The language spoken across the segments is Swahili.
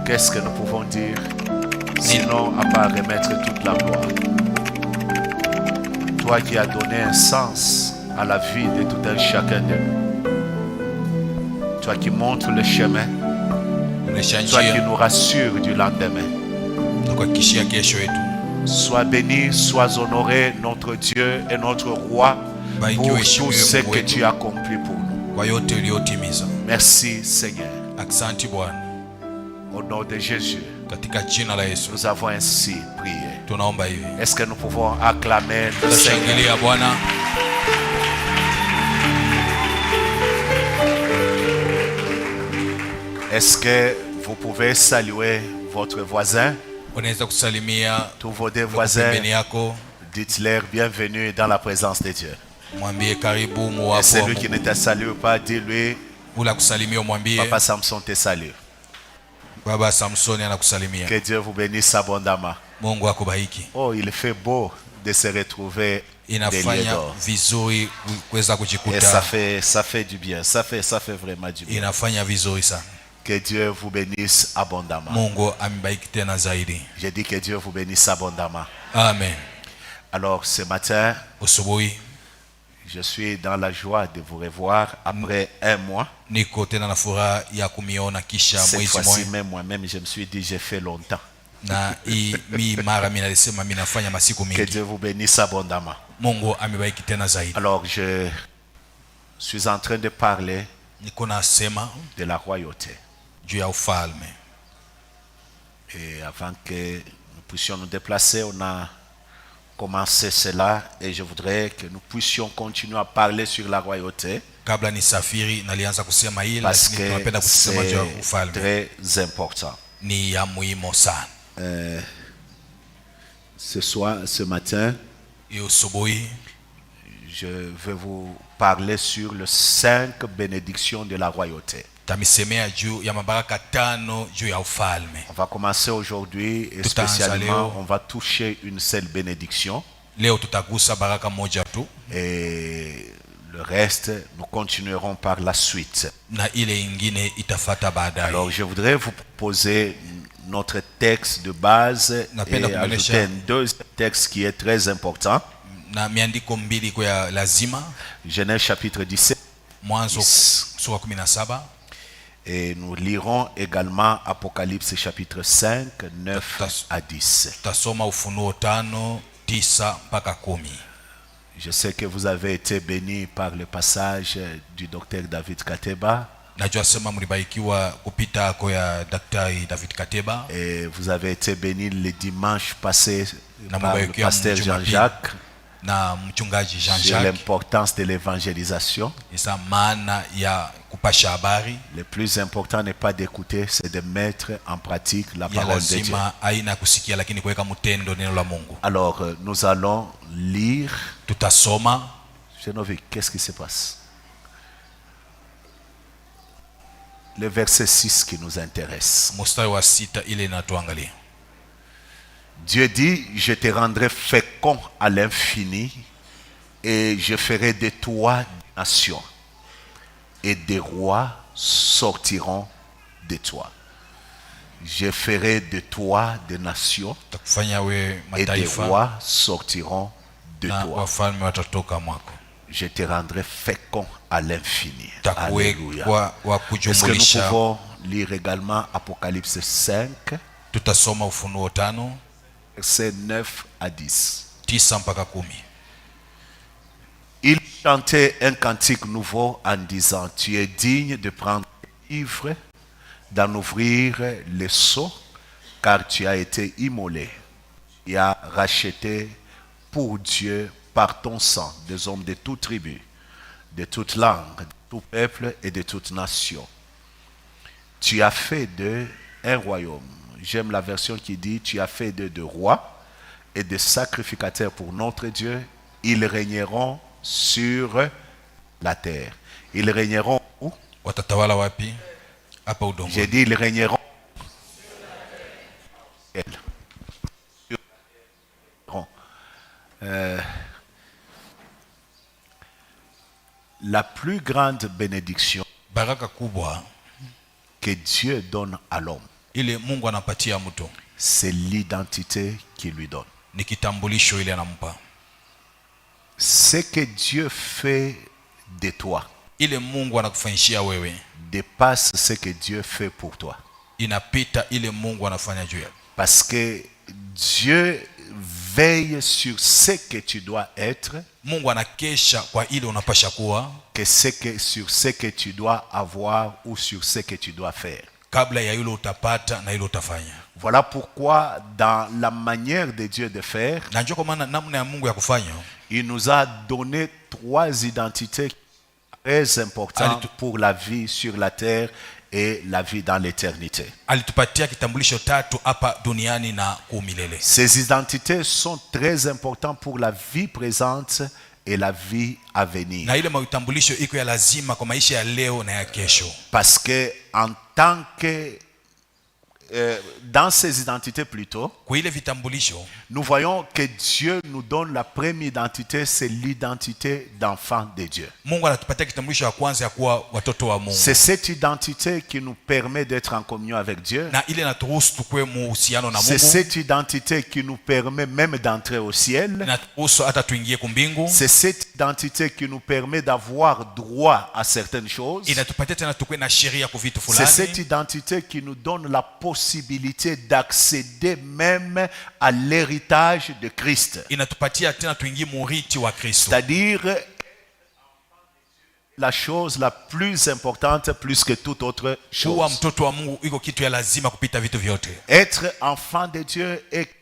Qu'est-ce que nous pouvons dire sinon à part remettre toute la gloire? Toi qui as donné un sens à la vie de tout un chacun de nous. Toi qui montres le chemin. Toi qui nous rassures du lendemain. Sois béni, sois honoré, notre Dieu et notre Roi, pour tout ce que tu as accompli pour nous. Merci Seigneur. Au nom de Jésus, nous avons ainsi prié. Est-ce que nous pouvons acclamer le Seigneur? Est-ce que vous pouvez saluer votre voisin? Tous vos deux voisins, dites-leur bienvenue dans la présence de Dieu. Et celui qui ne te salue pas, dis-lui, Papa Samson te salue. Que Dieu vous bénisse abondamment. Oh, il fait beau de se retrouver des lieux d'or. Et ça fait du bien. Ça fait vraiment du bien. Que Dieu vous bénisse abondamment. Je dis que Dieu vous bénisse abondamment. Amen. Alors ce matin, je suis dans la joie de vous revoir après un mois. Cette fois-ci même moi-même je me suis dit j'ai fait longtemps. Que Dieu vous bénisse abondamment. Alors je suis en train de parler de la royauté. Et avant que nous puissions nous déplacer, on a commencé cela et je voudrais que nous puissions continuer à parler sur la royauté parce que c'est très important. Ce matin, je vais vous parler sur les 5 bénédictions de la royauté. On va commencer aujourd'hui et spécialement on va toucher une seule bénédiction. Et le reste, nous continuerons par la suite. Alors je voudrais vous proposer notre texte de base et ajouter un deuxième texte qui est très important. Genèse chapitre 17. Et nous lirons également Apocalypse chapitre 5, 9 à 10. Je sais que vous avez été bénis par le passage du docteur David Kateba. Et vous avez été bénis le dimanche passé par le pasteur Jean-Jacques. Sur l'importance de l'évangélisation. Le plus important n'est pas d'écouter, c'est de mettre en pratique la parole de Dieu. Alors nous allons lire. Genovic, qu'est-ce qui se passe? Le verset 6 qui nous intéresse. Dieu dit, je te rendrai fécond à l'infini et je ferai de toi des nations et des rois sortiront de toi. Je ferai de toi des nations et des rois sortiront de toi. Je te rendrai fécond à l'infini. Alléluia. Est-ce que nous pouvons lire également Apocalypse 5, versets 9 à 10. Il chantait un cantique nouveau en disant, tu es digne de prendre le livre, d'en ouvrir les sceaux, car tu as été immolé. Tu as racheté pour Dieu par ton sang des hommes de toute tribu, de toute langue, de tout peuple et de toute nation. Tu as fait d'eux un royaume. J'aime la version qui dit, tu as fait d'eux de rois et de sacrificateurs pour notre Dieu. Ils régneront sur la terre. Ils régneront où? J'ai dit, ils régneront. La plus grande bénédiction que Dieu donne à l'homme, ile Mungu anapatia mtu c'est l'identité qu'il lui donne. ni kitambulisho ile anampa. Ce que Dieu fait de toi Ile Mungu anakufanyishia wewe dépasse ce que Dieu fait pour toi. inapita ile Mungu anafanya juu yako. Parce que Dieu veille sur ce que tu dois être, Mungu anakesha kwa ile unapasha kuwa sur ce que tu dois avoir ou sur ce que tu dois faire. kabla ya yule utapata na ile utafanya. Voilà pourquoi dans la manière de Dieu de faire, Na njoo kwa maana namna ya Mungu ya kufanya, il nous a donné 3 identités très importantes pour la vie sur la terre et la vie dans l'éternité. alitupatia kitambulisho 3 hapa duniani na kumilele. Ces identités sont très importantes pour la vie présente et la vie à venir. Na ile mautambulisho iko ya lazima kwa maisha ya leo na ya kesho. Parce que en tant que dans ces identités plutôt, Kwa ile vitambulisho nous voyons que Dieu nous donne la première identité, c'est l'identité d'enfant de Dieu. Mungu anatupatia kitambulisho ya kwanza ya kuwa watoto wa Mungu. C'est cette identité qui nous permet d'être en communion avec Dieu. Na ile naturuhusu tukue muhusiano na C'est Mungu. cette identité qui nous permet même d'entrer au ciel. Na turuhusu hata tuingie kumbingu. C'est cette identité qui nous permet d'avoir droit à certaines choses. Inatupatia tena tukue na sheria kwa vitu C'est cette fulani. identité qui nous donne la possibilité d'accéder même à l'héritage de Christ. Inatupatia tena tuingie murithi wa Kristo. C'est-à-dire la chose la plus importante plus que toute autre Kuwa chose. mtoto wa Mungu iko kitu ya lazima kupita vitu vyote. Être enfant de Dieu est quelque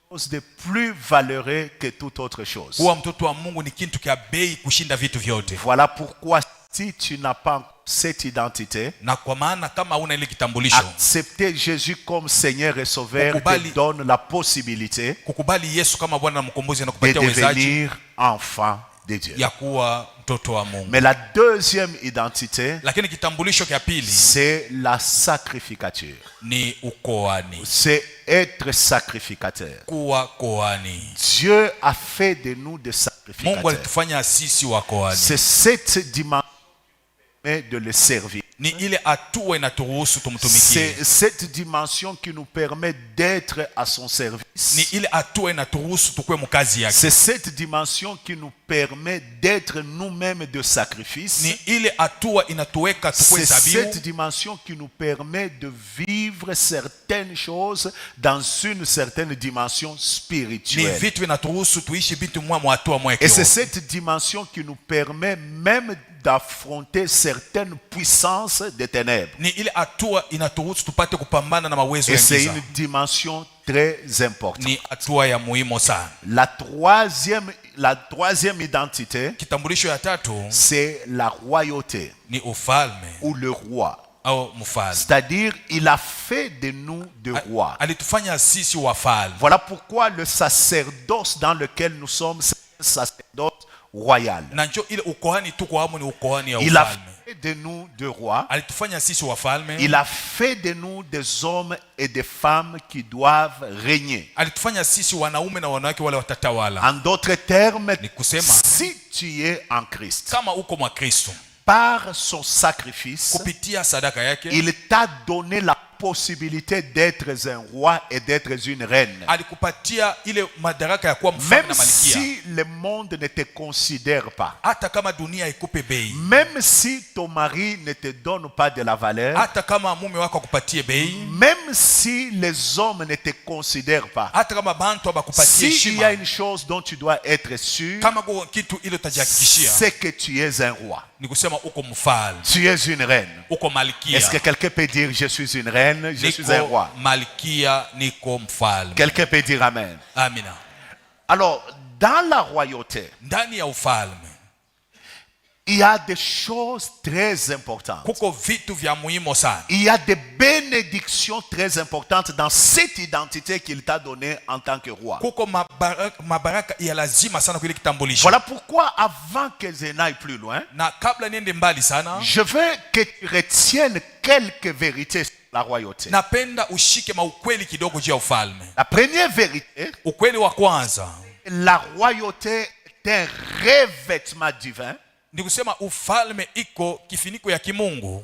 chose de plus valeureux que toute autre chose. Kuwa mtoto wa Mungu ni kitu kia bei kushinda vitu vyote. Voilà pourquoi si tu n'as pas cette identité, Na kwa maana kama una ile kitambulisho, accepter Jésus comme Seigneur et Sauveur Kukubali. te donne la possibilité kukubali Yesu kama Bwana na mkombozi de anakupatia uwezaji devenir enfant de Dieu. ya kuwa mtoto wa Mungu. Mais la deuxième identité, Lakini kitambulisho kia pili c'est la sacrificature. ni ukoani. C'est être sacrificateur. Kuwa koani. Dieu a fait de nous des Mungu sacrificateurs. alitufanya sisi wa koani. C'est cette dimension de le servir. Ni ile hatua inaturuhusu tumtumikie. C'est cette dimension qui nous permet d'être à son service. Ni ile hatua inaturuhusu tukue mkazi yake. C'est cette dimension qui nous permet d'être nous-mêmes de sacrifice. Ni ile hatua inatuweka tukue C'est cette zabiu. dimension qui nous permet de vivre certaines choses dans une certaine dimension Ni spirituelle. vitu vinaturuhusu tuishi vitu mwa hatua mwa Et c'est kiroho. cette dimension qui nous permet même d'affronter certaines puissances des ténèbres. Ni ile hatua inaturuhusu tupate kupambana na mawezo Et ya c'est giza. une dimension très importante. Ni hatua ya muhimu sana. La troisième identité, Kitambulisho ya tatu c'est la royauté ni ufalme ou le roi. au mfalme. C'est-à-dire, il a fait de nous des rois. Alitufanya sisi wafalme. Voilà pourquoi le sacerdoce dans lequel nous sommes, c'est un sacerdoce royal. Na njo ile ukohani tuko hamo ni ukohani ya Il a ufalme. fait de nous des rois. Alitufanya sisi wafalme. Il a fait de nous des hommes et des femmes qui doivent régner. Alitufanya sisi wanaume na wanawake wale watatawala. En d'autres termes, Ni kusema si tu es en Christ, kama uko mwa Kristo, par son sacrifice, kupitia sadaka yake, il t'a donné la possibilité d'être un roi et d'être une reine. alikupatia ile madaraka ya kuwa mfalme Même na malkia. si le monde ne te considère pas, Hata kama dunia ikupe bei, même si ton mari ne te donne pas de la valeur, hata kama mume wako akupatie bei, même si les hommes ne te considèrent pas, hata kama bantu abakupatie s'il y a heshima, une chose dont tu dois être sûr, kama kwa kitu ile utajihakikishia c'est que tu es un roi. ni kusema uko mfalme, Tu es une reine. uko malkia. Est-ce que quelqu'un peut dire je suis une reine, je suis un Niko roi? malkia, niko mfalme. Quelqu'un peut dire amen. Amina. Alors, dans la royauté, Ndani ya ufalme il y a des choses très importantes. kuko vitu vya muhimu sana. Il y a des bénédictions très importantes dans cette identité qu'il t'a donnée en tant que roi. Kuko mabaraka ya lazima sana kwa ile kitambulisho. Voilà pourquoi, avant que je n'aille plus loin, Na kabla niende mbali sana, je veux que tu retiennes quelques vérités sur la royauté. napenda ushike maukweli kidogo juu ya ufalme. La première vérité, Ukweli wa kwanza la royauté est un revêtement divin ni kusema ufalme iko kifiniko ya kimungu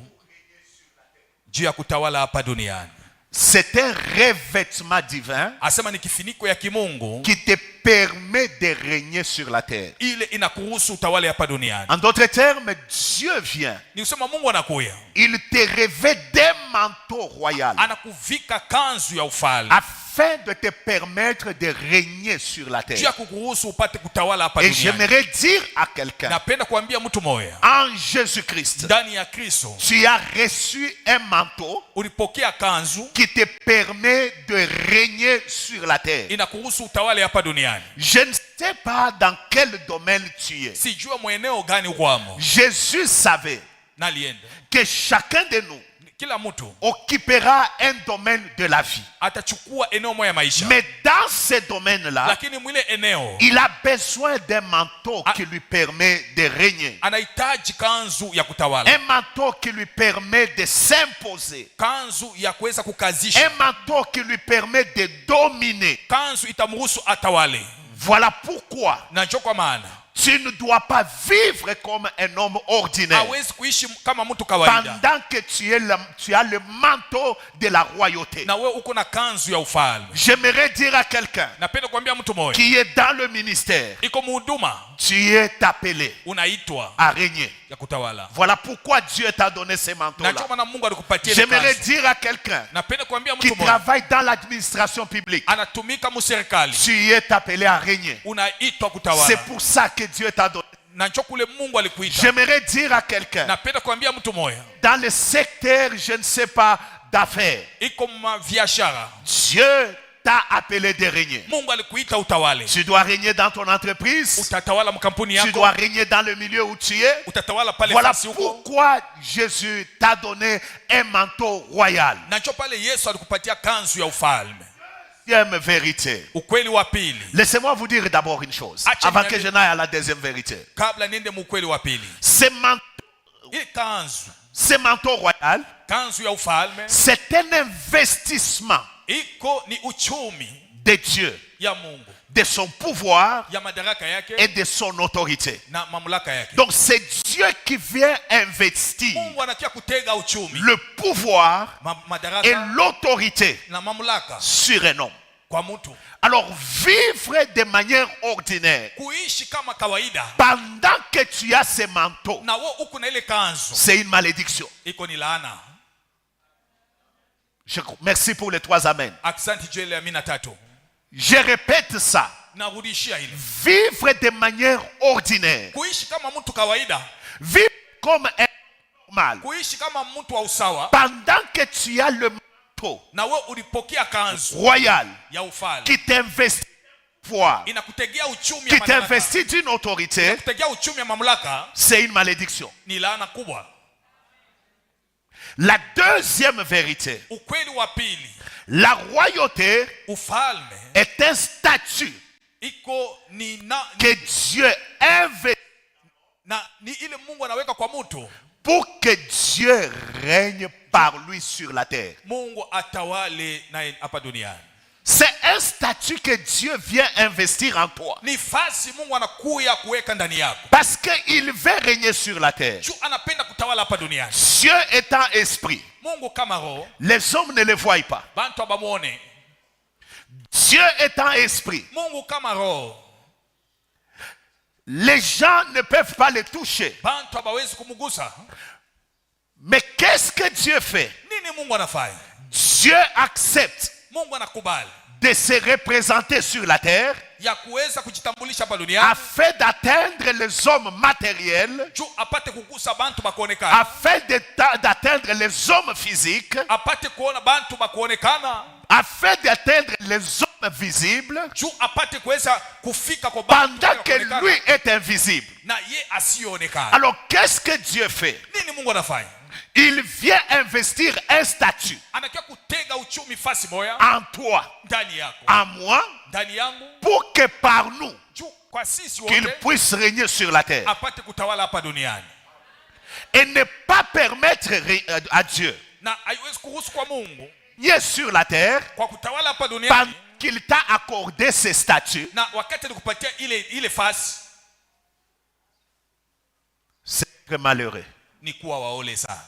juu ya kutawala hapa duniani. C'est un revêtement divin Asema ni kifiniko ya kimungu qui te permet de régner sur la terre. ile inakuruhusu utawale hapa duniani. En d'autres termes, Dieu vient. Ni kusema Mungu anakuya. Il te revêt d'un manteau royal Anakuvika kanzu ya ufalme. afin de te permettre de régner sur la Juu ya terre. kukuruhusu upate kutawala hapa Et duniani. j'aimerais dire à quelqu'un, Napenda kuambia mtu moja, en Jésus-Christ, ndani ya Kristo tu as reçu un manteau ulipokea kanzu qui te permet de régner sur la terre. inakuruhusu utawale hapa duniani. Je ne sais pas dans quel domaine tu es. Sijua mweneo gani ukwamo. Jésus savait Nalienda. que chacun de nous Kila mtu occupera un domaine de la vie. atachukua eneo moja ya maisha. Mais dans ce domaine-là, Lakini mwile eneo il a besoin d'un manteau qui lui permet de régner. anahitaji kanzu ya kutawala. Un manteau qui lui permet de s'imposer. Kanzu ya kuweza kukazisha. Un manteau qui lui permet de dominer. Kanzu itamruhusu atawale. Voilà pourquoi Na ndio kwa maana tu ne dois pas vivre comme un homme ordinaire hawezi kuishi kama mtu kawaida. pendant que tu as le manteau de la royauté. Na wewe uko na kanzu ya ufalme. J'aimerais dire à quelqu'un Napenda kuambia mtu moja, qui est dans le ministère, iko mhuduma, tu es appelé unaitwa à régner. ya kutawala. Voilà pourquoi Dieu t'a donné ces Na manteaux-là. ndio maana Mungu alikupatia ile J'aimerais kanzu. dire à quelqu'un Napenda kuambia qui mtu moja, travaille dans l'administration publique, anatumika muserikali, tu es appelé à régner. unaitwa C'est kutawala. pour ça que Dieu t'a donné. Na ndio kule Mungu alikuita. J'aimerais dire à quelqu'un, Napenda kuambia mtu moja, dans le secteur, je ne sais pas, d'affaires, iko mabiashara, Dieu t'a appelé de régner. Mungu alikuita utawale. Tu dois régner dans ton entreprise, Utatawala mkampuni tu yako, dois régner dans le milieu où tu es. utatawala pale Voilà fasi huko. pourquoi Jésus t'a donné un manteau royal. Na ndio pale Yesu alikupatia kanzu ya ufalme. Deuxième vérité. Ukweli wa pili, Laissez-moi vous dire d'abord une chose, Acha avant niambie- que je n'aille à la deuxième vérité. kabla niende mukweli wa pili. Hii Ce manteau royal, kanzu ya ufalme c'est un investissement iko ni uchumi de Dieu, ya Mungu, de son pouvoir ya madaraka yake et de son autorité. na mamlaka yake. Donc c'est Dieu qui vient investir Mungu anakia kutega uchumi, le pouvoir et madaraka l'autorité na mamlaka sur un homme. kwa mtu. Alors vivre de manière ordinaire Kuishi kama kawaida pendant que tu as ce manteau, na wewe uko na ile kanzu, c'est une malédiction. iko ni laana. Merci pour les 3 amens. Asante juu ile amina tatu. Je répète ça. Narudishia ile. Vivre de manière ordinaire. Kuishi kama mtu kawaida, Vivre comme un normal. kuishi kama mtu wa usawa, Pendant que tu as le manteau na wewe ulipokea kanzu royal ya ufalme, qui t'investit pouvoir, inakutegea uchumi ya qui madaraka, t'investit d'une autorité, kutegea uchumi ya mamlaka, c'est une malédiction. ni laana kubwa. La deuxième vérité, Ukweli wa pili, la royauté ufalme est un statut iko que Dieu investit ni ile Mungu anaweka kwa mtu, pour que Dieu règne par lui sur la terre. Mungu atawale naye hapa duniani. C'est un statut que Dieu vient investir en toi. Ni fasi Mungu anakuya kuweka ndani yako. Parce qu'il veut régner sur la terre. Juu anapenda kutawala hapa duniani. Dieu étant esprit, Mungu kama roho, les hommes ne le voient pas. bantu abamuone. Dieu étant esprit, Mungu kama roho, les gens ne peuvent pas le toucher. bantu abawezi kumugusa. Mais qu'est-ce que Dieu fait? Nini Mungu anafanya? Dieu accepte Mungu anakubali de se représenter sur la terre ya kuweza kujitambulisha hapa duniani, afin d'atteindre les hommes matériels, juu apate kugusa bantu bakuonekana, afin d'atteindre les hommes physiques, apate kuona bantu bakuonekana, afin d'atteindre les hommes visibles, juu apate kuweza kufika kwa bantu pendant que bakuonekana, lui est invisible. na ye asionekana. Alors qu'est-ce que Dieu fait? Nini Mungu anafanya? Il vient investir un statut Anakia kutega uchumi fasi moya en toi, ndani yako, en moi, ndani yangu, pour que par nous, juu kwa sisi qu'il wote puisse régner sur la terre. apate kutawala hapa duniani, Et ne pas permettre à Dieu, na haiwezi kuruhusu kwa Mungu ni sur la terre, kwa kutawala hapa pendant duniani, qu'il t'a accordé ce statut. na wakati alikupatia ile fasi, C'est très malheureux. ni kuwa waole sana.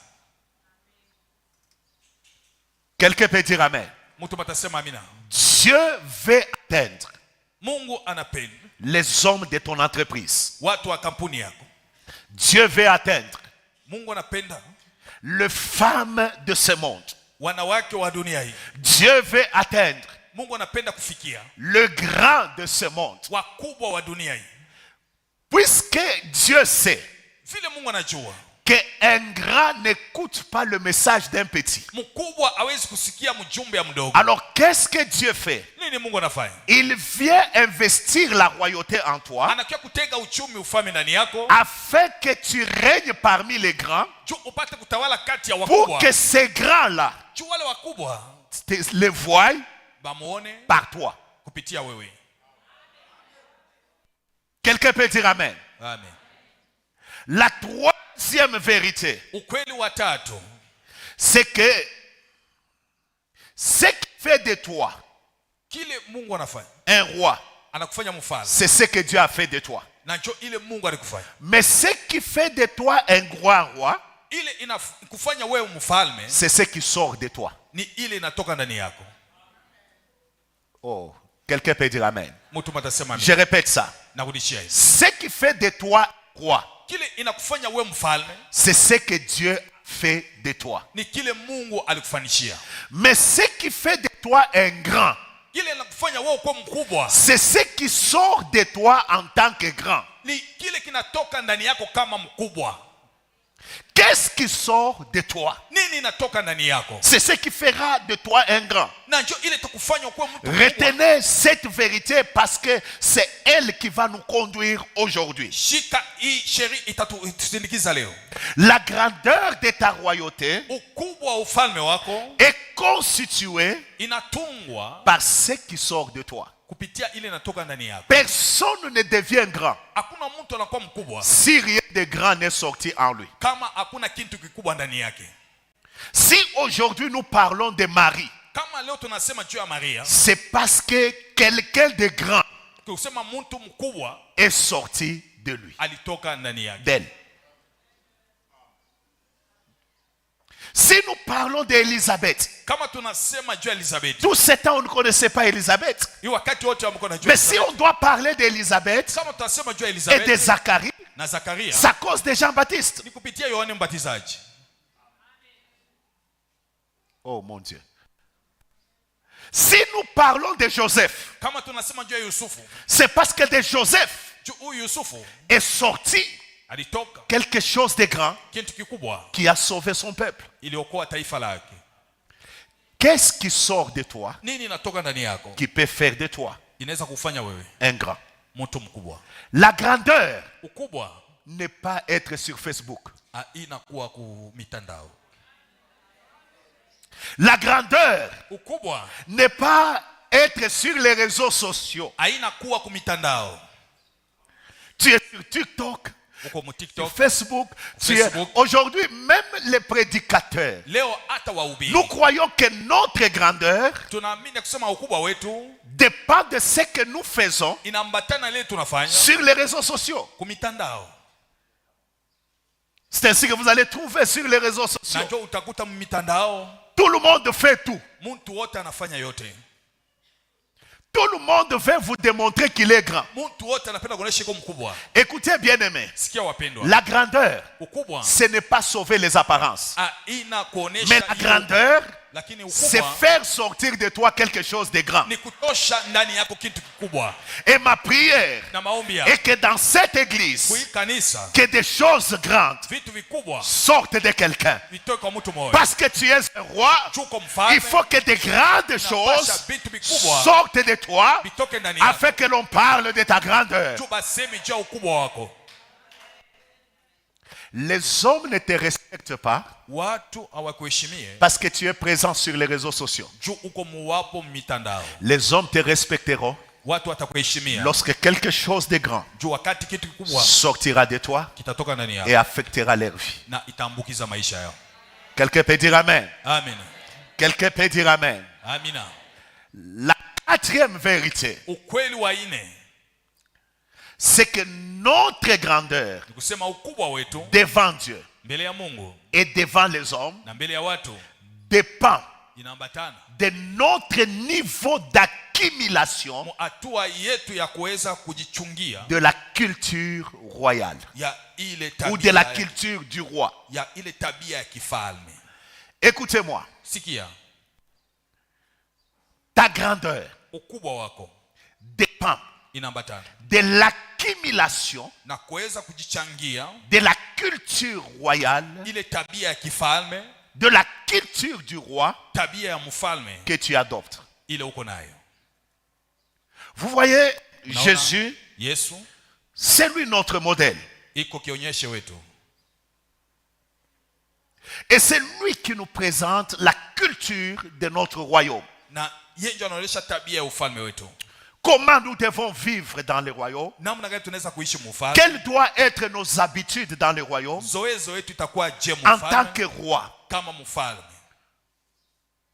Quelqu'un peut dire amen. Mtu matasema amina. Dieu veut atteindre Mungu anapenda les hommes de ton entreprise. watu wa kampuni yako. Dieu veut atteindre Mungu anapenda les femmes de ce monde. wanawake wa dunia hii. Dieu veut atteindre Mungu anapenda kufikia le grand de ce monde. wakubwa wa dunia hii. Puisque Dieu sait Vile Mungu anajua qu'un grand n'écoute pas le message d'un petit. mkubwa hawezi kusikia mjumbe ya mdogo. Alors qu'est-ce que Dieu fait? Nini Mungu anafanya? Il vient investir la royauté en toi Anakia kutega uchumi ufalme ndani yako afin que tu règnes parmi les grands, juu upate kutawala kati ya pour wakubwa. que ces grands-là Juu wale wakubwa les voient bamuone par toi. kupitia wewe. Quelqu'un peut dire amen. Amen. La troisième vérité, Ukweli wa tatu, c'est que ce qui fait de toi kile Mungu anafanya un roi, anakufanya mfalme, c'est ce que Dieu a fait de toi. na njo ile Mungu alikufanya. Mais ce qui fait de toi un grand roi, Ile inakufanya wewe mfalme c'est ce qui sort de toi. ni ile inatoka ndani yako. Oh, quelqu'un peut dire amen. Mtu matasema Je répète ça. narudishia hivi. Ce qui fait de toi roi, Kile inakufanya wewe mfalme c'est ce que Dieu fait de toi. ni kile Mungu alikufanishia. Mais ce qui fait de toi un grand, Kile inakufanya wewe kuwa mkubwa c'est ce qui sort de toi en tant que grand. ni kile kinatoka ndani yako kama mkubwa. Qu'est-ce qui sort de toi? Nini inatoka ndani yako? C'est ce qui fera de toi un grand. Na njo ile itakufanya kuwa mtu mkubwa. Retenez cette vérité parce que c'est elle qui va nous conduire aujourd'hui. Shika hii sheria itatusindikiza leo. La grandeur de ta royauté Ukubwa wa ufalme wako est constituée inatungwa par ce qui sort de toi. kupitia ile inatoka ndani yako. Personne ne devient grand Hakuna mtu anakuwa mkubwa si rien de grand n'est sorti en lui. kama hakuna kitu kikubwa ndani yake. Si aujourd'hui nous parlons de Marie, Kama leo tunasema juu ya Maria, c'est parce que quelqu'un de grand kusema mtu mkubwa est sorti de lui, alitoka ndani yake. d'elle. Si nous parlons d'Élisabeth, Kama tunasema juu ya Elizabeth, tout ce temps on ne connaissait pas Élisabeth. hii wakati wote ambao kuna juu. Mais si on doit parler d'Élisabeth Kama tunasema juu ya et de Elizabeth Zacharie, na Zakaria, c'est à cause de Jean-Baptiste. ni kupitia Yohane Mbatizaji. Oh mon Dieu. Si nous parlons de Joseph, Kama tunasema juu ya Yusufu, c'est parce que de Joseph juu huyu Yusufu est sorti alitoka quelque chose de grand kitu kikubwa qui a sauvé son peuple. iliokoa taifa lake. Qu'est-ce qui sort de toi Nini inatoka ndani yako qui peut faire de toi inaweza kufanya wewe un grand? mtu mkubwa? La grandeur Ukubwa n'est pas être sur Facebook. inakuwa ku mitandao. La grandeur Ukubwa n'est pas être sur les réseaux sociaux. hainakuwa ku mitandao. Tu es sur TikTok, Uko mu TikTok, Facebook. Facebook. Aujourd'hui, même les prédicateurs, leo hata wahubiri nous croyons que notre grandeur tunaamini kusema ukubwa wetu dépend de ce que nous faisons inaambatana ile tunafanya sur les réseaux sociaux. ku mitandao. C'est ainsi que vous allez trouver sur les réseaux sociaux. Na ndio utakuta mu mitandao Tout le monde fait tout. mtu wote anafanya yote. Tout le monde veut vous démontrer qu'il est grand. Mtu wote anapenda kuonesha iko mkubwa. Écoutez bien aimé, Sikia wapendwa, la grandeur, ukubwa ce n'est pas sauver les apparences. ina kuonesha Mais la grandeur, lakini c'est ukubwa faire sortir de toi quelque chose de grand. ni kutosha ndani yako kitu kikubwa. Et ma prière Na maombi est yako que dans cette église, kui kanisa que des choses grandes vitu vikubwa sortent de quelqu'un. vitoke kwa mtu mmoja. Parce que tu es un roi, Chuko mfalme il faut que des grandes choses vitu vikubwa sortent de toi vitoke ndani yako. afin que l'on parle de ta grandeur. Chuba semi juu ya ukubwa wako. Les hommes ne te respectent pas Watu hawakuheshimie parce que tu es présent sur les réseaux sociaux. juu uko muwapo mitandao. Les hommes te respecteront Watu watakuheshimia lorsque quelque chose de grand juu wakati kitu kikubwa sortira de toi kitatoka ndani et yako affectera leur vie. na itaambukiza maisha yao. Quelqu'un peut dire amen. Amen. Quelqu'un peut dire amen. Amina. La quatrième vérité, Ukweli wa ine c'est que notre grandeur ni kusema ukubwa wetu devant Dieu mbele ya Mungu et devant les hommes na mbele ya watu dépend inaambatana de notre niveau d'accumulation mu hatua yetu ya kuweza kujichungia de la culture royale ya ile ou de la tabia culture du roi. ya ile tabia ya kifalme. Écoutez-moi, Sikia, ta grandeur ukubwa wako dépend inaambatana de l'accumulation na kuweza kujichangia de la culture royale, ile tabia ya kifalme, de la culture du roi tabia ya mfalme que tu adoptes. ile uko nayo. Vous voyez, Unaona, Jésus, Yesu c'est lui notre modèle. iko kionyesho wetu, Et c'est lui qui nous présente la culture de notre royaume. na yeye ndio anaonyesha tabia ya ufalme wetu, Comment nous devons vivre dans le royaume? namna gani tunaweza kuishi mufalme, Quelles doivent être nos habitudes dans le royaume zoezo wetu itakuwa je en tant mufalme que roi? kama mfalme.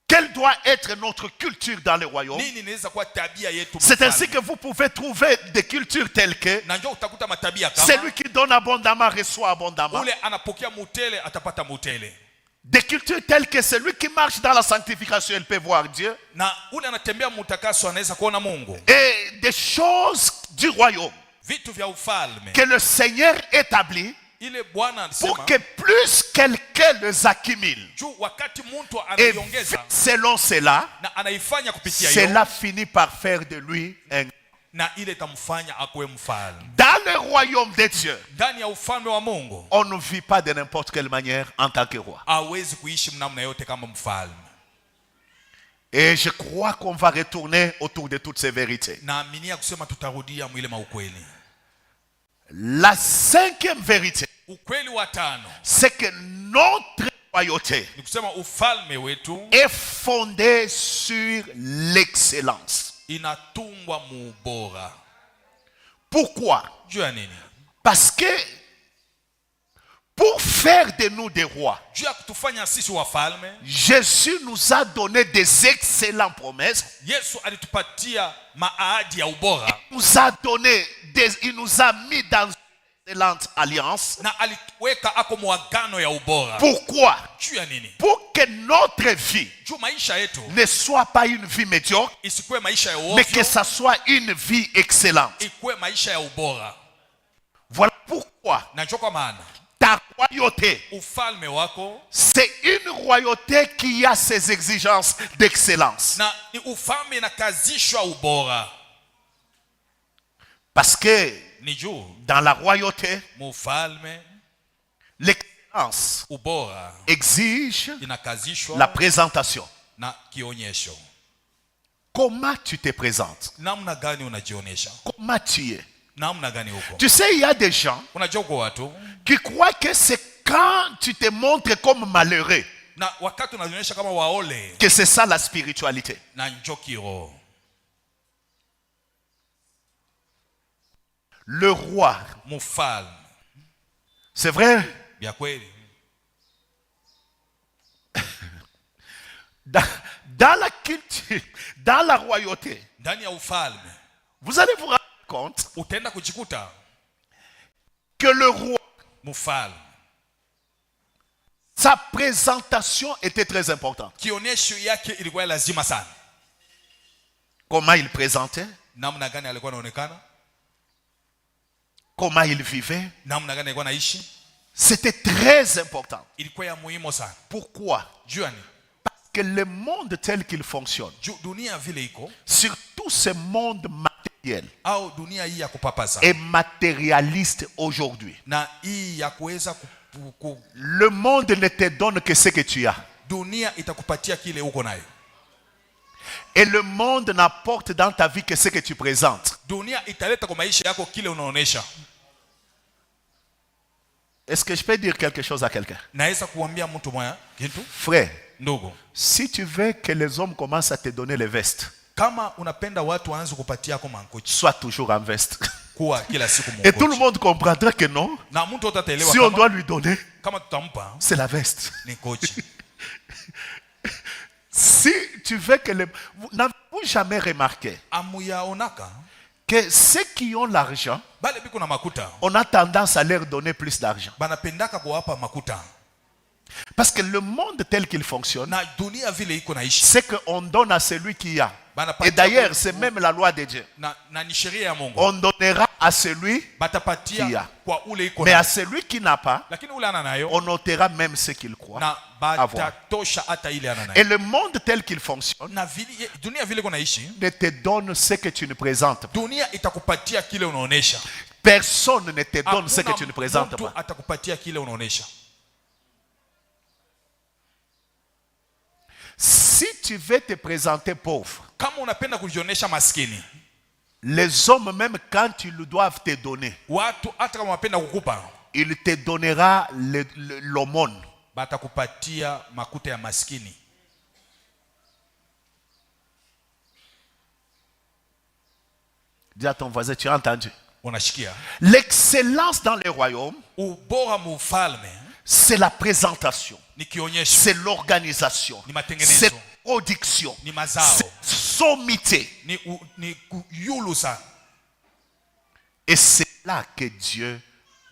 Quelle doit être notre culture dans le royaume? Nini inaweza kuwa tabia yetu C'est ainsi mfalme? que vous pouvez trouver des cultures telles que Na njoo utakuta matabia kama celui qui donne abondamment reçoit abondamment. ule anapokea mutele atapata mutele, Des cultures telles que celui qui marche dans la sanctification, il peut voir Dieu. na ule anatembea mutakaso anaweza kuona Mungu. Et des choses du royaume Vitu vya ufalme que le Seigneur établit ile Bwana pour anasema que plus quelqu'un les accumule. juu wakati mtu Et anaiongeza selon cela, na anaifanya kupitia hiyo, cela finit par faire de lui un. na ile itamfanya akuwe mfalme. Dans le royaume de Dieu, Ndani ya ufalme wa Mungu on ne vit pas de n'importe quelle manière en tant que roi. hawezi kuishi mnamna yote kama mfalme. Et je crois qu'on va retourner autour de toutes ces vérités. Naaminia kusema tutarudia mwile maukweli. La cinquième vérité, Ukweli wa tano c'est que notre royauté ni kusema ufalme wetu est fondée sur l'excellence. inatungwa muubora. Pourquoi? Juu ya nini? Parce que pour faire de nous des rois, Juu ya kutufanya sisi wafalme, Jésus nous a donné des excellentes promesses. Yesu alitupatia maahadi ya ubora Il nous a mis dans une excellente alliance. na alituweka ako mwagano ya ubora. Pourquoi? Juu ya nini? Pour que notre vie Juu maisha yetu ne soit pas une vie médiocre, isikuwe maisha ya mais que ovyo, ça soit une vie excellente. ikuwe maisha ya ubora. Voilà pourquoi Na njoo kwa maana ta royauté, ufalme wako c'est une royauté qui a ses exigences d'excellence. na ni ufalme inakazishwa ubora. Parce que Ni juu dans la royauté, mufalme l'excellence ubora exige inakazishwa la présentation. na kionyesho. Comment tu te présentes? Namna gani unajionyesha? Comment tu es? Namna gani huko? Tu sais, il y a des gens Unajua kwa watu qui croient que c'est quand tu te montres comme malheureux na wakati unajionyesha kama waole que c'est ça la spiritualité. na njoo kiroho. Le roi, Mfalme c'est vrai, vya kweli dans la culture, dans la royauté, ndani ya ufalme vous allez vous rendre compte utaenda kujikuta que le roi, mfalme sa présentation était très importante. kionyesho yake ilikuwa lazima sana. Comment il présentait, Namna gani alikuwa anaonekana, comment il vivait, namna gani alikuwa anaishi, c'était très important. ilikuwa ya muhimu sana. Pourquoi? Juu ya nini? Parce que le monde tel qu'il fonctionne, Juu dunia vile iko surtout ce monde matériel, au dunia hii ya kupapasa est matérialiste aujourd'hui. na hii ya kuweza Le monde ne te donne que ce que tu as. dunia itakupatia kile uko nayo. Et le monde n'apporte dans ta vie que ce que tu présentes. Dunia italeta kwa maisha yako kile unaonesha. Est-ce que je peux dire quelque chose à quelqu'un? Naweza kuambia mtu moja kitu, Frère, ndugu, si tu veux que les hommes commencent à te donner les vestes, kama unapenda watu waanze kupatia kwa mankochi, sois toujours en veste. kuwa kila siku Et tout le mankochi. monde comprendra que non. Na mtu wote ataelewa Si on doit kama lui donner, kama tutampa c'est la veste. ni kochi. Si tu veux que les... Vous n'avez-vous jamais remarqué Amuyaonaka que ceux qui ont l'argent, bale biko na makuta on a tendance à leur donner plus d'argent. banapendaka kuwapa makuta. Parce que le monde tel qu'il fonctionne, na dunia vile iko naishi c'est qu'on donne à celui qui a. Banapatia Et d'ailleurs, kwa- c'est même la loi de Dieu. na ni sheria ya Mungu. On donnera à celui, Kia. Batapatia kwa ule iko mais nayo. à celui qui n'a pas, Lakini ule ana nayo on notera même ce qu'il croit na avoir. batatosha hata ile ana Et nayo. le monde tel qu'il fonctionne Na vile dunia vile iko naishi, ne te donne ce que tu ne présentes pas. dunia itakupatia kile unaonesha. Personne ne te donne ce que Hakuna tu ne présentes mtu pas. atakupatia kile unaonesha. Si tu veux te présenter pauvre, Kama unapenda kujionesha maskini, les hommes, même quand ils doivent te donner, watu hata kama wanapenda kukupa, il te donnera l'aumône. batakupatia makuta ya maskini. Dis à ton voisin, tu as entendu? Unashikia? L'excellence dans les royaumes, Ubora mufalme c'est la présentation, ni kionyesho, c'est l'organisation, ni matengenezo, c'est la production, ni mazao, c'est sommité. ni kuyulusa. Et c'est là que Dieu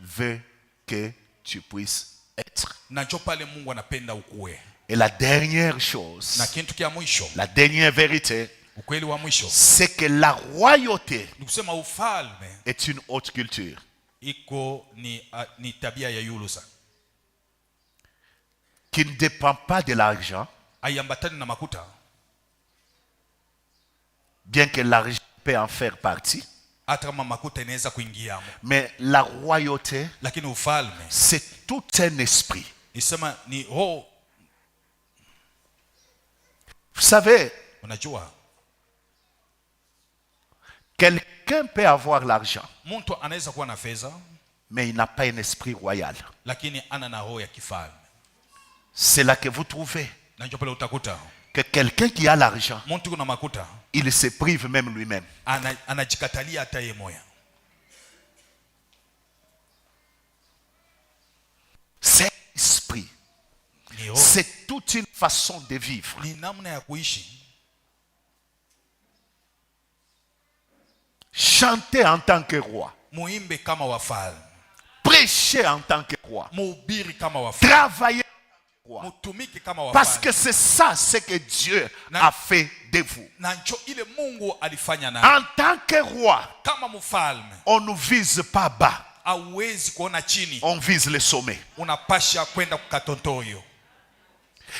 veut que tu puisses être. Na njo pale Mungu anapenda ukuwe. Et la dernière chose, Na kintu kia mwisho, la dernière vérité, ukweli wa mwisho, c'est que la royauté ni kusema ufalme est une haute culture. iko ni tabia ya yulusa, Qui ne dépend pas de l'argent, aiambatani na makuta, bien que l'argent peut en faire partie. hata kama makuta inaweza kuingiamo, Mais la royauté, lakini ufalme c'est tout un esprit. nisema ni roho. Vous savez, Unajua, quelqu'un peut avoir l'argent, mtu anaweza kuwa na fedha mais il n'a pas un esprit royal. lakini ana na roho ya kifalme. C'est là que vous trouvez Na njo pale utakuta que quelqu'un qui a l'argent, mtu kuna makuta il se prive même lui-même. anajikatalia hata yeye moya. C'est l'esprit. Ni roho, C'est toute une façon de vivre. ni namna ya kuishi. Chanter en tant que roi. Muimbe kama wafalme, Prêcher en tant que roi. muhubiri kama wafalme, Travailler en tant que roi. mutumike kama Parce wafalme. que c'est ça ce que Dieu a fait de vous. Na njo ile Mungu alifanya na En tant que roi, kama mfalme, on ne vise pas bas, hauwezi kuona chini, on vise le sommet. unapasha kwenda kukatontoyo.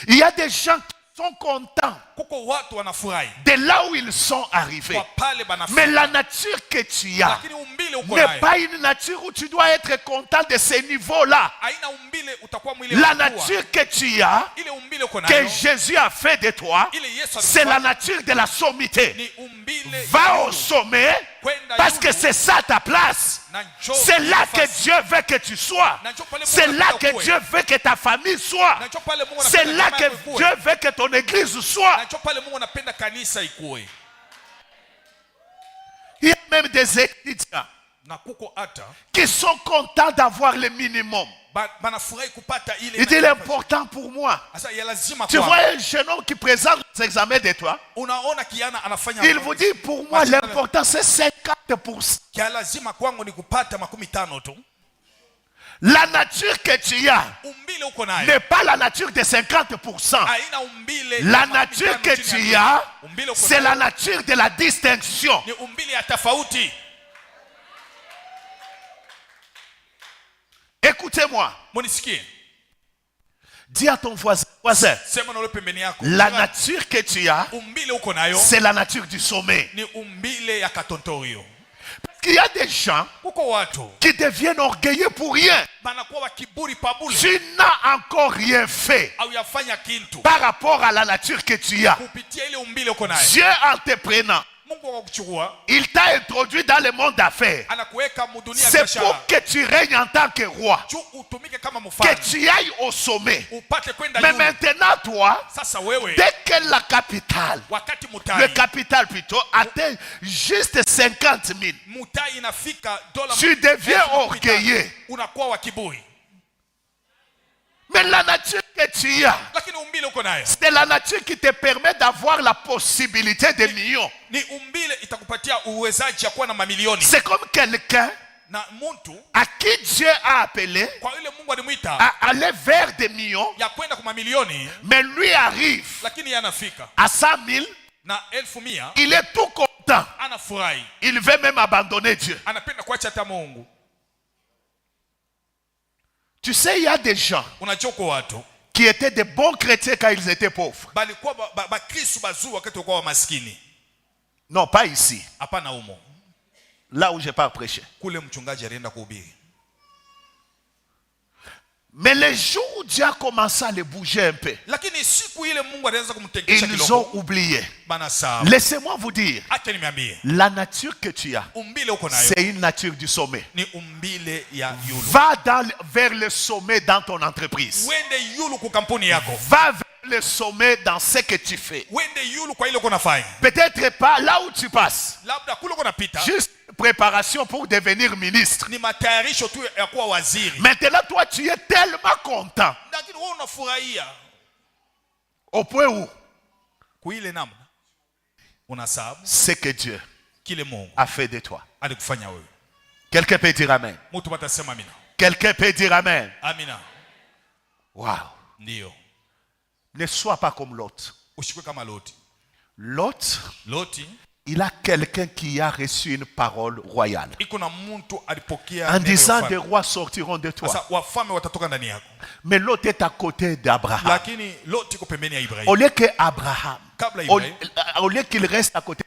Il y a des gens qui sont contents Kuko watu wanafurahi de là où ils sont arrivés. kwa pale Mais banafurahi, la nature que tu as lakini umbile uko n'est nayo pas une nature où tu dois être content de ce niveau-là. haina umbile, utakuwa mwile La wakua. nature que tu as, Ile umbile uko que nayo, Jésus a fait de toi, ile Yesu c'est la alifanya, nature de la sommité. ni umbile Va ya au yulu. sommet Kwenda parce yulu. que c'est ça ta place. Na njo C'est là que nafasi. Dieu veut que tu sois. Na njo pale Mungu C'est là anapenda que ukuwe. Dieu veut que ta famille soit. Na njo pale Mungu C'est anapenda là jamaa que yako ikuwe. Dieu veut que ton église soit. Na njo pale Mungu anapenda kanisa ikuwe. Il y a même des étudiants Na kuko hata qui sont contents d'avoir le minimum. banafurahi kupata ile. Il dit l'important pour moi. Sasa ya lazima Tu kwa. vois un jeune homme qui présente les examens de toi. Unaona kiana anafanya. Il vous dit pour moi l'important c'est 50%. Kia lazima kwangu ni kupata 15 tu. La nature que tu as Umbile uko nayo. n'est pas la nature de 50%. Haina umbile. La ya nature 15 que chini tu ya as, umbile uko c'est nayo. la nature de la distinction. Ni umbile ya tofauti. Écoutez-moi. Munisikie. Dis à ton voisin, Sema na ule pembeni yako. la nature que tu as, Umbile uko nayo. c'est la nature du sommet. Ni umbile ya katontorio. Parce qu'il y a des gens Kuko watu qui deviennent orgueilleux pour rien. banakuwa wa kiburi pabule. Tu n'as encore rien fait Au yafanya kintu. par rapport à la nature que tu as. Kupitia ile umbile uko nayo. Dieu en te prenant, Mungu akakuchukua, il t'a introduit dans le monde d'affaires. anakuweka mudunia ya C'est biashara. pour que tu règnes en tant que roi, Juu utumike kama que mfalme. tu ailles au sommet. Upate kwenda Mais juu. maintenant, toi, Sasa wewe dès que la capitale, wakati le mutai capital plutôt, atteint juste 50 000, mutai inafika dola tu deviens 15,000, orgueilleux. unakuwa wa kiburi. Mais la nature que tu as, Lakini umbile uko nayo c'est la nature qui te permet d'avoir la possibilité de millions. ni umbile itakupatia uwezaji ya kuwa na mamilioni. C'est comme quelqu'un na muntu à qui Dieu a appelé kwa yule Mungu alimuita à aller vers des millions, ya kwenda kwa mamilioni, mais lui arrive lakini yanafika à 100 000, na 1,000, il est tout content. anafurahi, Il veut même abandonner Dieu. anapenda kuacha hata Mungu. Tu sais, il y a des gens Unajua kwa watu qui étaient des bons chrétiens quand ils étaient pauvres. balikuwa Bakristo bazuri wakati walikuwa maskini. Non, pas ici. Hapana humo. Là où je pars prêcher. Kule mchungaji alienda kuhubiri. Mais les jours où Dieu a commencé à les bouger un peu, Lakini siku ile Mungu alianza kumtengesha ils kidogo, ont oublié. bana sawa. Laissez-moi vous dire, Acha niambie, la nature que tu as, umbile uko nayo c'est une nature du sommet. ni umbile ya yulu. Va vers le sommet dans ton entreprise. Wende yulu kwa kampuni yako. Va vers le sommet dans ce que tu fais. Wende yulu kwa ile uko nafanya. Peut-être pas là où tu passes. Labda kule uko napita. Juste préparation pour devenir ministre. Ni matayarisho tu ya kuwa waziri. Maintenant, toi, tu es tellement content. Lakini wewe unafurahia. Au point où Kuile namna unasabu ce que Dieu kile Mungu a fait de toi. alikufanya wewe. Quelqu'un peut dire amen. Mtu batasema amina. Quelqu'un peut dire amen. Amina. Wow. Ndio. Ne sois pas comme Lot. Ushikwe kama Loti. Lot, Loti il a quelqu'un qui a reçu une parole royale. iko na mtu alipokea En neno disant, ya des ufalme. rois sortiront de toi. Sasa wafalme watatoka ndani yako. Mais Lot est à côté d'Abraham. Lakini Loti iko pembeni ya Ibrahim. Au lieu que Abraham, Kabla au, Ibrahim, au lieu qu'il reste à côté,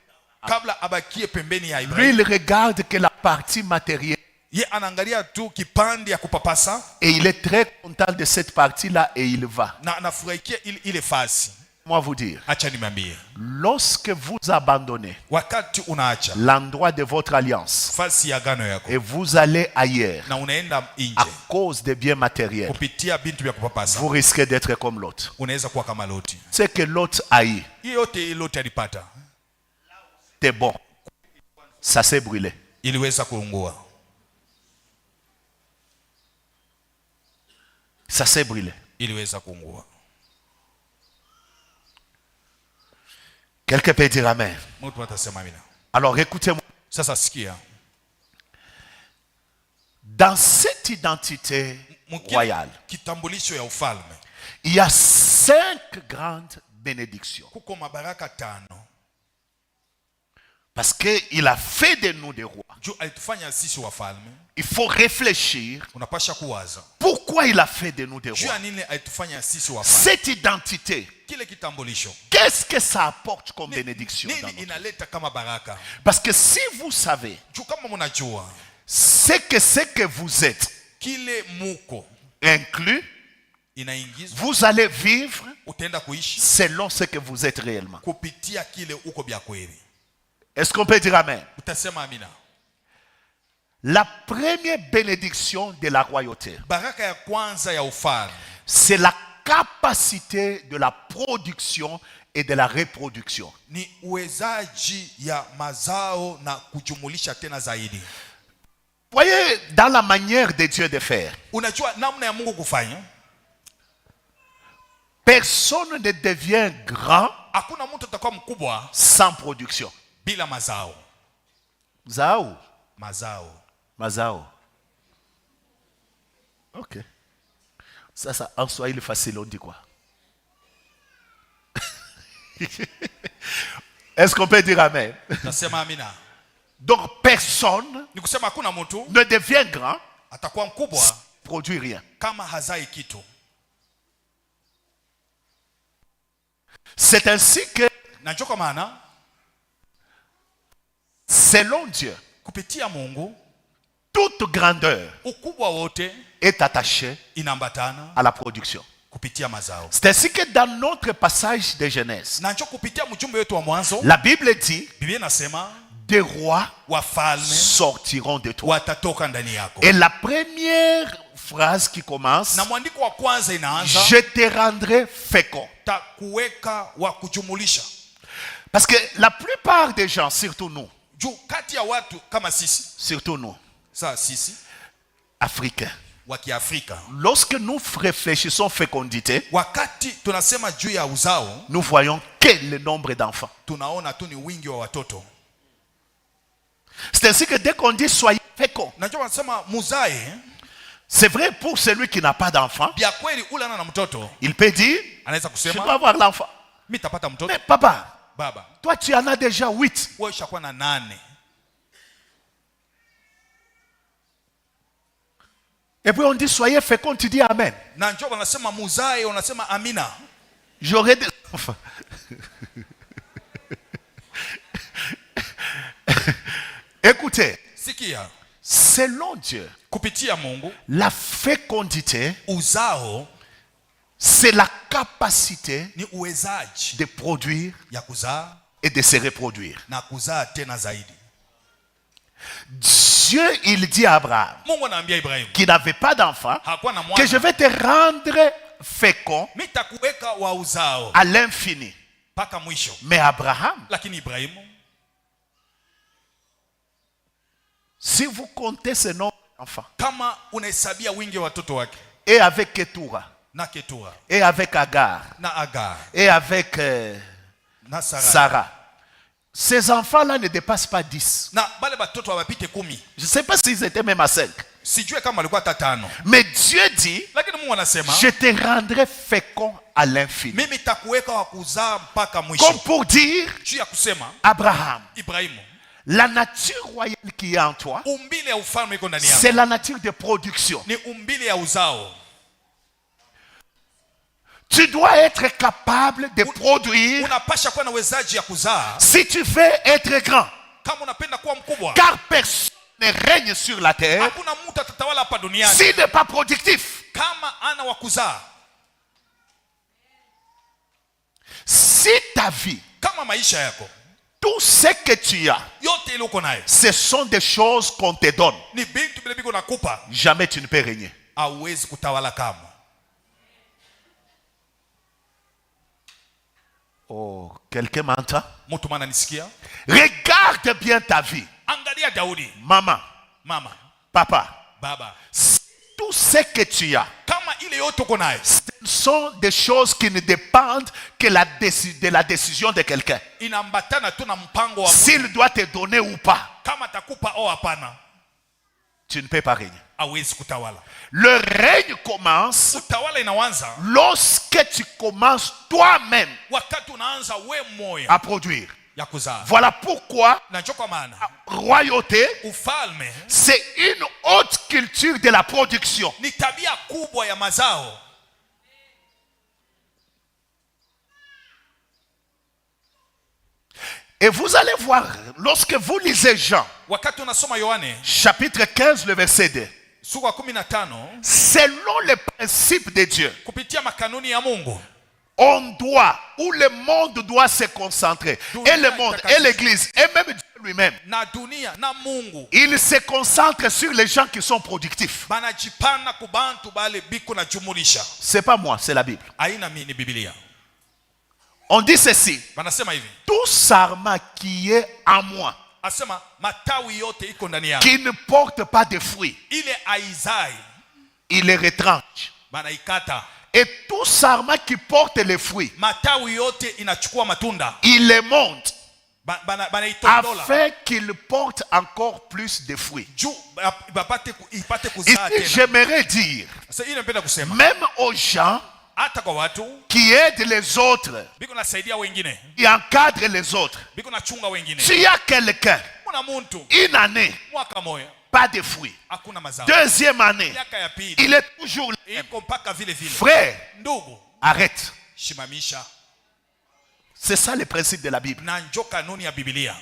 kabla abakie pembeni ya lui, Ibrahim, il regarde que la partie matérielle. ye anaangalia tu kipande ya kupapasa Et il est très content de cette partie-là et il va. na anafurahikia ile fasi. Moi vous dire, Acha nimwambie, lorsque vous abandonnez wakati unaacha l'endroit de votre alliance fasi ya gano yako et vous allez ailleurs na unaenda à nje cause des biens matériels, kupitia bintu vya kupapasa, vous risquez d'être comme l'autre. unaweza kuwa kama Loti. Ce que l'autre a eu, Hiyo yote Loti alipata c'est bon. Ça s'est brûlé. iliweza kuungua, Ça s'est brûlé. iliweza kuungua. Quelqu'un peut dire amen. Mtu atasema amina. Alors écoutez-moi. Sasa sikia, Dans cette identité royale, kitambulisho ya ufalme il y a 5 grandes bénédictions. kuko mabaraka 5 Parce qu'il a fait de nous des rois. juu alitufanya sisi wafalme. Il faut réfléchir. Unapasha kuwaza Pourquoi il a fait de nous des juu rois? ya nini alitufanya sisi wafalme. Cette identité, Kile kitambulisho qu'est-ce que ça apporte comme bénédiction dans nini notre vie? inaleta kama baraka? Parce que si vous savez Juu kama mnajua ce que vous êtes kile muko inclus, inaingizwa, vous allez vivre utaenda kuishi selon ce que vous êtes réellement. kupitia kile uko bya kweli. Est-ce qu'on peut dire amen? Utasema amina. La première bénédiction de la royauté, Baraka ya kwanza ya ufalme c'est la capacité de la production et de la reproduction. ni uwezaji ya mazao na kujumulisha tena zaidi. Voyez, dans la manière de Dieu de faire, Unajua namna ya Mungu kufanya, personne ne devient grand hakuna mtu atakuwa mkubwa sans production. bila mazao. Zao. Mazao. Ok. Ça, en Swahili facile, on dit quoi? Est-ce qu'on peut dire amen? Nasema amina. Donc personne Ni kusema hakuna mtu ne devient grand atakuwa mkubwa sans produire rien. kama hazai kitu. C'est ainsi que, Na ndio kwa maana selon Dieu, kupitia Mungu toute grandeur ukubwa wote est attachée inaambatana à la production. kupitia mazao. C'est ainsi que dans notre passage de Genèse, Na ndio kupitia mjumbe wetu wa mwanzo, la Bible dit, Biblia inasema des rois wafalme sortiront de toi. watatoka ndani yako. Et la première phrase qui commence, Na mwandiko wa kwanza inaanza je te rendrai fécond. takuweka wa kujumulisha. Parce que la plupart des gens, surtout nous, Juu kati ya watu kama surtout nous, sisi Africains, wa Kiafrika, lorsque nous réfléchissons fécondité, wakati tunasema juu ya uzao, nous voyons quel est le nombre d'enfants. tunaona tu ni wingi wa watoto. C'est ainsi que dès qu'on dit soyez féconds, Najua wanasema muzae, c'est vrai pour celui qui n'a pas d'enfant. bia kweli ule ana na mtoto Il peut dire, anaweza je dois kusema avoir l'enfant. mimi tapata mtoto. Mais papa, Baba, toi tu en as déjà 8. wewe ushakuwa na 8. Et puis on dit soyez féconds, tu dis amen. Na njoo wanasema muzae, unasema amina. J'aurai des enfants. Écoutez, Sikia, selon Dieu, kupitia Mungu, la fécondité, uzao c'est la capacité ni uwezaji de produire ya kuzaa et de se reproduire. na kuzaa tena zaidi. Dieu, il dit à Abraham, Mungu anaambia Ibrahimu, qui n'avait pas d'enfant, hakuwa na que je mwana, vais te rendre fécond nitakuweka wa uzao à l'infini. mpaka mwisho. Mais Abraham, Lakini Ibrahimu, si vous comptez ce nombre d'enfants, kama unahesabia wingi wa watoto wake et avec Ketura, na Ketura et avec Agar, na Agar et avec na Sara, Sarah, ces enfants-là ne dépassent pas 10. na bale batoto hawapite 10. Je ne sais pas s'ils étaient même à 5. Sijue kama walikuwa hata 5. Mais Dieu dit, Lakini Mungu anasema, je te rendrai fécond à l'infini. mimi nitakuweka wa kuzaa mpaka Comme mwisho. pour dire, Juu ya kusema Abraham, Ibrahimu, la nature royale qui est en toi, umbile ya ufalme iko ndani yako, c'est la nature de production. ni umbile ya uzao. Tu dois être capable de produire Unapasha kuwa na uwezaji ya kuzaa si tu veux être grand. kama unapenda kuwa mkubwa. Car personne ne règne sur la terre Hakuna mtu atatawala hapa duniani s'il n'est pas productif. kama ana wa kuzaa. Si ta vie, Kama maisha yako tout ce que tu as, yote ile uko nayo ce sont des choses qu'on te donne, ni bintu vile biko nakupa, jamais tu ne peux régner. hauwezi kutawala kama. Oh, quelqu'un m'entend? Mtu maana nisikia? Regarde bien ta vie. Angalia Daudi, Maman, mama, papa, baba, tout ce que tu as, kama ile yote uko nayo ce sont des choses qui ne dépendent que de la décision de quelqu'un. inambatana tu na mpango wa Mungu. S'il doit te donner ou pas, Kama atakupa au hapana, tu ne peux pas régner. hauwezi kutawala. Le règne commence Utawala inaanza lorsque tu commences toi-même wakati unaanza we moya à produire. ya kuzaa. Voilà pourquoi Na njoo kwa maana royauté, ufalme c'est une haute culture de la production. ni tabia kubwa ya mazao. Et vous allez voir, lorsque vous lisez Jean, Wakati unasoma Yohane chapitre 15, le verset 2, sura 15, selon les principes de Dieu, kupitia makanuni ya Mungu, on doit, ou le monde doit se concentrer. Et le monde, et l'église, et même Dieu lui-même, na dunia na Mungu il se concentre sur les gens qui sont productifs. banajipana kubantu bale biko na jumulisha. C'est pas moi, c'est la Bible. Aina mini Biblia. On dit ceci, Banasema hivi. tout sarment qui est en moi, Asema matawi yote iko ndani yako, qui ne porte pas de fruits, ile aizai il les retranche. banaikata. Et tout sarment qui porte les fruits, Matawi yote inachukua matunda, il les monte, banaitondola afin qu'il porte encore plus de fruits. juu ipate Ici, kuzaa tena. j'aimerais dire, Sasa ile napenda kusema même aux gens hata kwa watu qui aident les autres, biko nasaidia wengine, qui encadrent les autres, biko nachunga wengine. s'il y a quelqu'un, Kuna muntu une année, mwaka moya pas de fruits, hakuna mazao, deuxième année, miaka ya pili il est toujours là. iko mpaka vile vile. Frère, Ndugu, arrête. shimamisha. C'est ça le principe de la Bible. Na njo kanuni ya Biblia.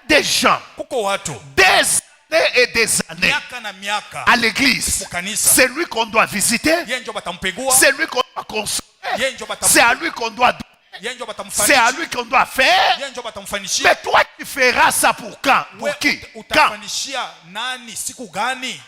Des gens, Kuko watu des années et des années miaka na miaka à l'église, Mukanisa. c'est lui qu'on doit visiter, yeye njo batampegua, c'est lui qu'on doit consoler, yeye njo c'est à lui qu'on doit donner, yeye njo c'est à batamfanisha, lui qu'on doit faire. yeye njo batamfanishia. Mais toi, tu feras ça pour quand? Wewe Pour qui? Quand? utafanishia nani siku gani?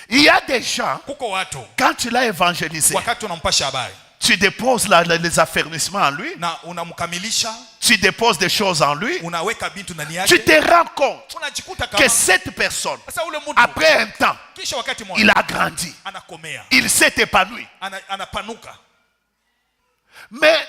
Il y a des gens, Kuko watu quand tu l'as évangélisé, wakati unampasha habari tu déposes les affermissements en lui, na unamkamilisha, tu déposes des choses en lui, unaweka bintu ndani tu yake, te rends compte unajikuta que kama cette personne, sasa ule mtu après un temps, kisha wakati il mmoja a grandi, anakomea, il s'est épanoui. anapanuka. Mais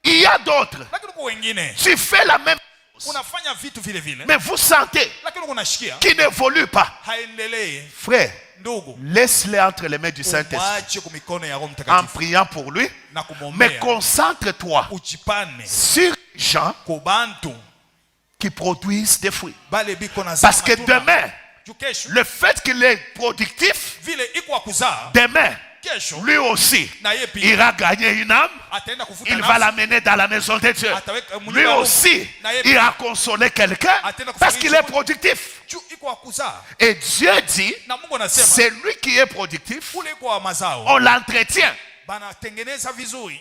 il y y a d'autres, lakini kwa wengine tu fais la même chose, unafanya vitu vile vile, mais vous sentez lakini unashikia qu'il n'évolue pas. haendelee. Frère, Ndugu, laisse-le entre les mains du Saint-Esprit umwache kwa mikono ya Roho en Mtakatifu priant pour lui, na mais kumwombea, concentre-toi ujipane sur les gens kwa bantu qui produisent des fruits. bale biko na Parce que demain, kesho le fait qu'il est productif, vile iko kuzaa demain, kesho lui aussi, na yeye pia ira gagner une âme, ataenda kufuta il va nafsi, l'amener dans la maison de Dieu. ataweka Lui aussi, ira consoler quelqu'un parce qu'il est productif. juu iko kuzaa. Et Dieu dit, Na Mungu anasema c'est lui qui est productif, kule kwa mazao on l'entretient. banatengeneza vizuri,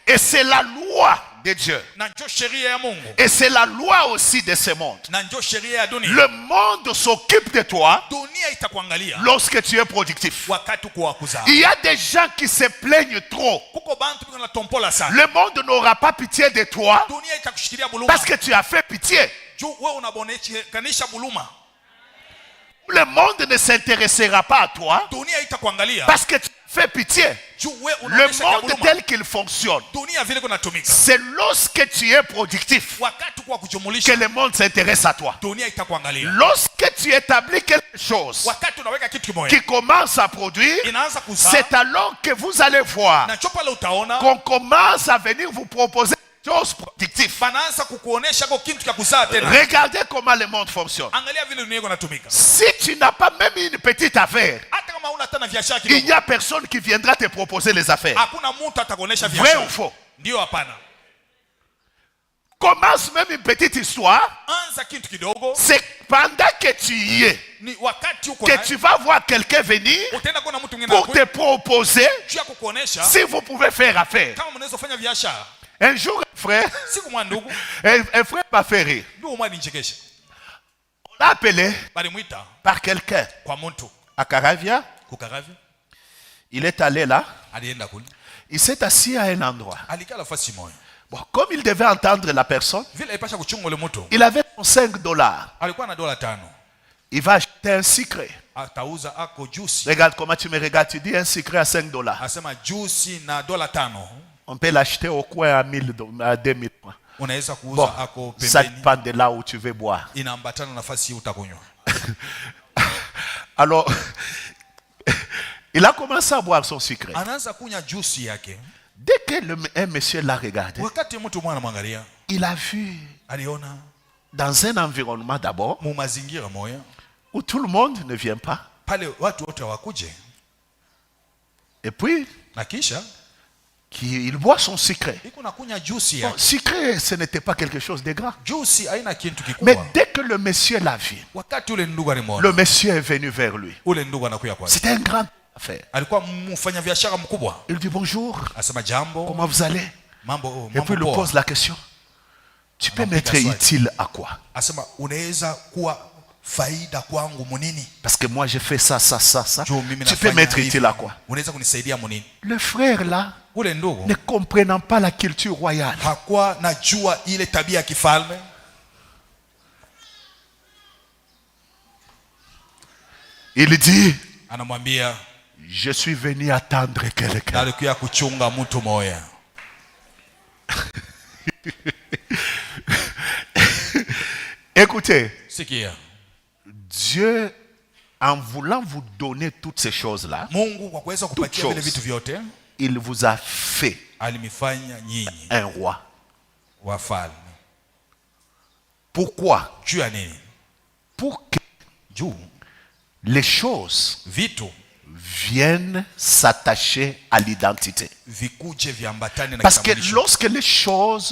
Et c'est la loi de Dieu. na ndio sheria ya Mungu, Et c'est la loi aussi de ce monde. na ndio sheria ya dunia. Le monde s'occupe de toi Dunia itakuangalia lorsque tu es productif. wakati kwa kuzaa. Il y a des gens qui se plaignent trop. Kuko bantu biko na tompola sana, Le monde n'aura pas pitié de toi dunia itakushikilia buluma parce que tu as fait pitié. juu wewe unabonesha buluma. Le monde ne s'intéressera pas à toi Dunia itakuangalia parce que tu fais pitié. juu wewe Le unaonesha monde buluma. tel qu'il fonctionne, Dunia vile kunatumika, c'est lorsque tu es productif wakati kwa que kujumulisha le monde s'intéresse à toi. dunia itakuangalia. Lorsque tu établis quelque chose Wakati unaweka kitu kimoja qui commence à produire, inaanza kuzaa, c'est alors que vous allez voir na chopa le utaona qu'on commence à venir vous proposer des choses productives. banaanza kukuonesha kwa kitu cha kuzaa tena. Regardez comment le monde fonctionne. Angalia vile dunia iko natumika. Si tu n'as pas même une petite affaire, Hata kama una tena biashara il n'y kidogo, a personne qui viendra te proposer les affaires. hakuna mtu atakuonesha Vrai biashara. ou faux? Ndio, hapana. Commence même une petite histoire. Anza kitu kidogo, C'est pendant que tu y es ni wakati uko que naye, tu vas voir quelqu'un venir utaenda kuna mtu mwingine pour te proposer juu ya kukuonesha si vous pouvez faire affaire. kama mnaweza kufanya biashara. Un jour, un frère, Siku mwa ndugu un frère m'a fait rire. ndio mwa nichekesha, On l'a appelé balimwita par quelqu'un kwa mtu à Caravia. kukaravi, Il est allé là. alienda kule, Il s'est assis à un endroit. alikala fasi moja Bon, comme il devait entendre la personne, vile ipasha kuchunga ule mtu, il avait son $5. alikuwa na $5, Il va acheter un sucre. atauza ako juice, Regarde comment tu me regardes. Tu dis un sucre à $5. asema juice na $5 On peut l'acheter au coin à 2000 francs. unaweza kuuza Bon, ako ça pembeni, dépend de là où tu veux boire. inaambatana nafasi utakunywa. Alors, il a commencé à boire son sucre. Anaanza kunywa juice yake, Dès que un monsieur l'a regardé, wakati mtu mwana mwangalia, il a vu aliona dans un environnement d'abord mu mazingira moya où tout le monde ne vient pas. pale watu wote hawakuje, Et puis, na kisha il boit son sucre. iko nakunywa juice Bon, yake. sucre, ce n'était pas quelque chose de grand. Juice haina kitu Mais kikubwa. dès que le monsieur l'a vu, Wakati ule ndugu alimwona, le monsieur est venu vers lui. ule ndugu anakuya kwake, C'était un grand affaire. alikuwa mfanya biashara mkubwa, Il dit bonjour, asema jambo, comment vous allez? mambo Et puis il lui poa. pose la question. Tu peux m'être utile à quoi? Asema unaweza kuwa faida kwangu munini? Parce que moi j'ai fait ça, ça, ça, ça. Juu mimi Tu peux nafanya m'être hivi. utile à quoi? Unaweza kunisaidia munini? Le frère là, Ule ndugu ne comprenant pas la culture royale, hakuwa najua ile tabia ya kifalme, il dit, anamwambia je suis venu attendre quelqu'un. alikuya kuchunga mtu moya. Écoutez, Sikia, Dieu, en voulant vous donner toutes ces choses-là, Mungu kwa kuweza kupatia Toutes vile choses. vitu vyote il vous a fait alimifanya nyinyi un roi. wafalme. Pourquoi? Juu ya nini? Pour que Juu les choses vitu viennent s'attacher à l'identité. vikuje viambatane na Parce que kitambulisho. lorsque les choses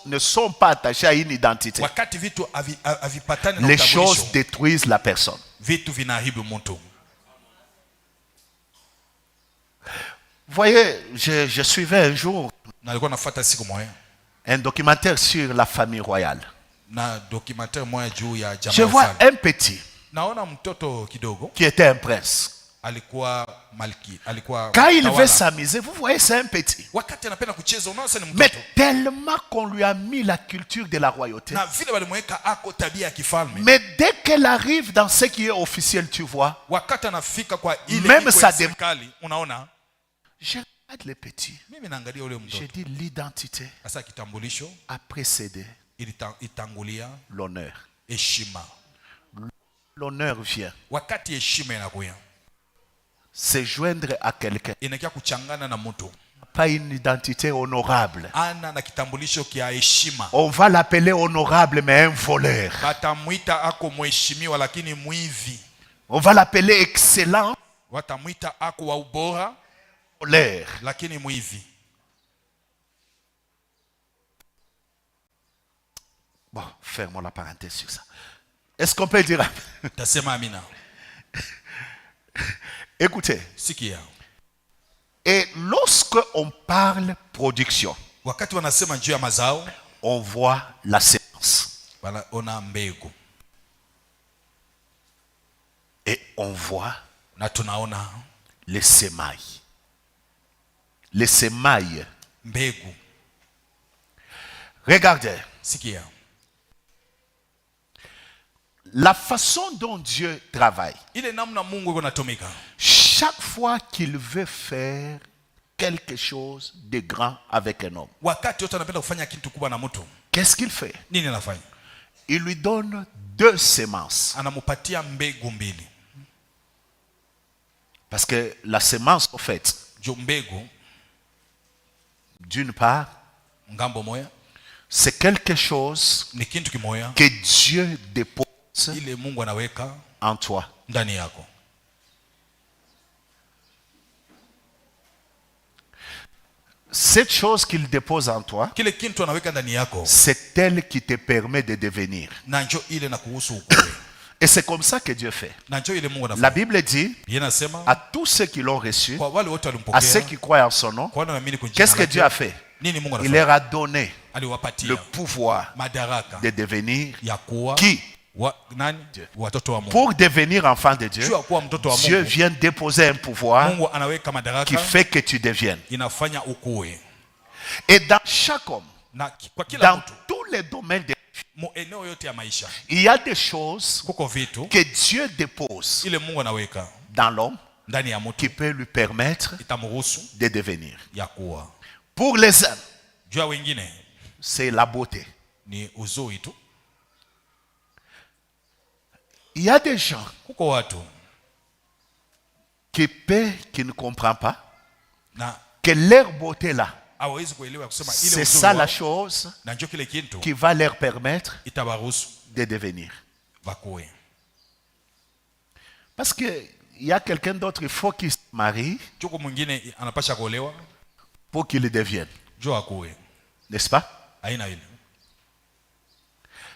ne sont pas attachées à une identité, Wakati vitu havipatane na les utambulisho, choses détruisent la personne. vitu vinaharibu mtu. Vous voyez, je suivais un jour Na alikuwa nafuata siku moja un documentaire sur la famille royale. na documentaire moja juu ya Je jamaa vois fulani. un petit Naona mtoto kidogo qui était un prince. alikuwa malki, alikuwa Quand il tawala. veut s'amuser, vous voyez, c'est un petit. Wakati anapenda kucheza, unaona sasa ni Mais mtoto. tellement qu'on lui a mis la culture de la royauté. Na vile walimweka ako tabia ya kifalme. Mais dès qu'elle arrive dans ce qui est officiel, tu vois, Wakati anafika kwa ile Même iko ça ya serikali, unaona je regarde les petits. Mimi naangalia ule J'ai mtoto. dit l'identité Sasa kitambulisho a précédé itangulia l'honneur. heshima. L'honneur vient Wakati heshima inakuya, se joindre à quelqu'un. inakia kuchangana na mtu. Pas une identité honorable. Ana na kitambulisho kia heshima. On va l'appeler honorable mais un voleur. Batamuita ako mheshimiwa lakini mwivi. On va l'appeler excellent, Watamuita ako wa ubora voleur. lakini mwivi. Bon, fermons la parenthèse sur ça. Est-ce qu'on peut dire? Tasema amina. Écoutez. Sikia. Et lorsque on parle production, Wakati wanasema njoo ya mazao, on voit la sémence. wanaona mbegu. Et on voit Na tunaona les semailles. Les semailles. mbegu. Regardez. Sikia. La façon dont Dieu travaille. Ile namna Mungu yuko natumika. Chaque fois qu'il veut faire quelque chose de grand avec un homme. Wakati yote anapenda kufanya kitu kubwa na mtu. Qu'est-ce qu'il fait? Nini anafanya? Il lui donne 2 semences. Anamupatia mbegu mbili. Parce que la semence, en fait, Jo mbegu d'une part, ngambo moya c'est quelque chose ni kitu kimoya que Dieu dépose ile Mungu anaweka en toi. ndani yako. Cette chose qu'il dépose en toi, Kile kitu anaweka ndani yako c'est elle qui te permet de devenir. na njoo ile na kuhusu ukue. Et c'est comme ça que Dieu fait. Na njoo ile Mungu La anafanya. Bible dit Yeye anasema à tous ceux qui l'ont reçu, kwa wale wote à walimpokea, ceux qui croient en son nom, kwa wanaamini kwa jina qu'est-ce que lake, Dieu a fait? nini Mungu Il anafanya? leur a donné le Aliwapatia pouvoir madaraka de devenir ya kuwa qui? nani? Watoto wa Mungu. Pour devenir enfant de Dieu, Juu ya kuwa mtoto wa Dieu Mungu, vient déposer un pouvoir Mungu anaweka qui madaraka fait que tu deviennes. inafanya ukue. Et dans chaque homme, Na kwa kila dans mtu tous les domaines, mu eneo yote ya maisha il y a des choses kuko vitu que Dieu dépose ile Mungu anaweka dans l'homme ndani ya mtu qui peut lui permettre itamruhusu de devenir. ya kuwa. Pour les uns, Juu ya wengine c'est la beauté. ni uzuri tu. Il y a des gens Kuko watu qui ne comprennent pas na que leur beauté là, hawawezi kuelewa kusema ile c'est uzuri ça la wao, chose na njoo kile kitu qui va leur permettre itawaruhusu de devenir. vakue. Parce qu'il y a quelqu'un d'autre, il faut qu'il se marie Chuko mwingine anapasha kuolewa pour qu'il devienne. njoo akue. N'est-ce pas? Haina ile.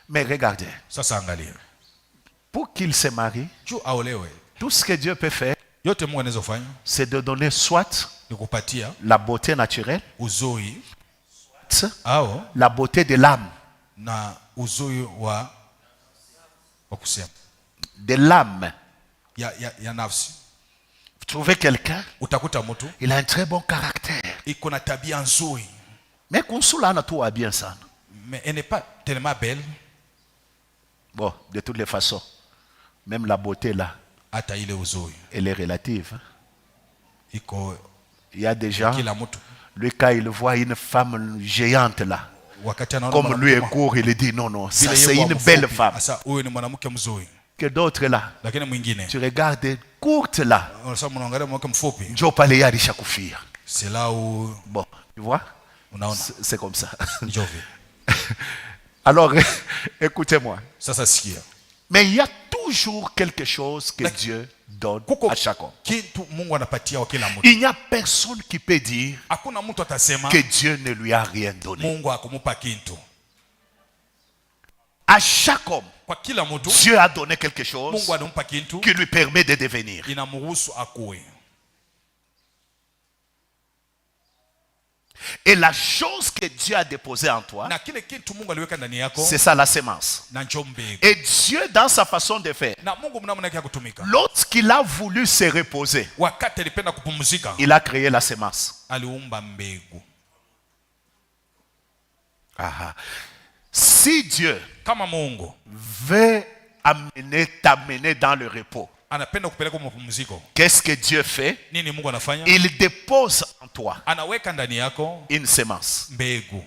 Mais regardez, Sasa angalia. pour qu'il se marie, Njoo aolewe. tout ce que Dieu peut faire, Yote Mungu anaweza kufanya c'est de donner soit ni kupatia la beauté naturelle, uzuri soit au la beauté de l'âme. na uzuri wa kusema De l'âme. ya nafsi. Vous trouvez quelqu'un, Utakuta mtu il a un très bon caractère. iko na tabia nzuri, Mais Konsula n'a tout à bien ça. mais elle n'est pas tellement belle. Bon, de toutes les façons, même la beauté là, Hata ile uzuri elle est relative. iko Il y a des gens, kila mtu lui quand il voit une femme géante là, wakati anaona comme lui est mwanamke court, il dit non, non, ça vile c'est yeye une mfupi, belle femme. sasa huyu ni mwanamke mzuri, Que d'autres là, lakini mwingine tu regardes courte là, unasema unaangalia mwanamke mfupi, Njo pale ya alishakufia. c'est là où Bon, tu vois, unaona c'est comme ça. njoo vile. Alors, écoutez-moi. Sasa sikia, Mais il y a toujours quelque chose que Dieu donne kuko à chacun. kitu Mungu anapatia wa kila mtu. Il n'y a personne qui peut dire Hakuna mtu atasema que Dieu ne lui a rien donné. Mungu akumupa kitu. À chaque homme, Kwa kila mtu Dieu a donné quelque chose Mungu anampa kitu qui lui permet de devenir. inamruhusu akue. Et la chose que Dieu a déposée en toi, Na kile kitu Mungu aliweka ndani yako c'est ça la sémence. na njoo mbegu. Et Dieu, dans sa façon de faire, Na Mungu mnamna yake ya kutumika. lorsqu'il a voulu se reposer, Wakati alipenda kupumzika, il a créé la sémence. aliumba mbegu. Ah. Si Dieu Kama Mungu veut t'amener dans le repos, anapenda kupeleka kwa mapumziko, qu'est-ce que Dieu fait? nini Mungu anafanya? Il dépose en toi anaweka ndani yako une semence. mbegu,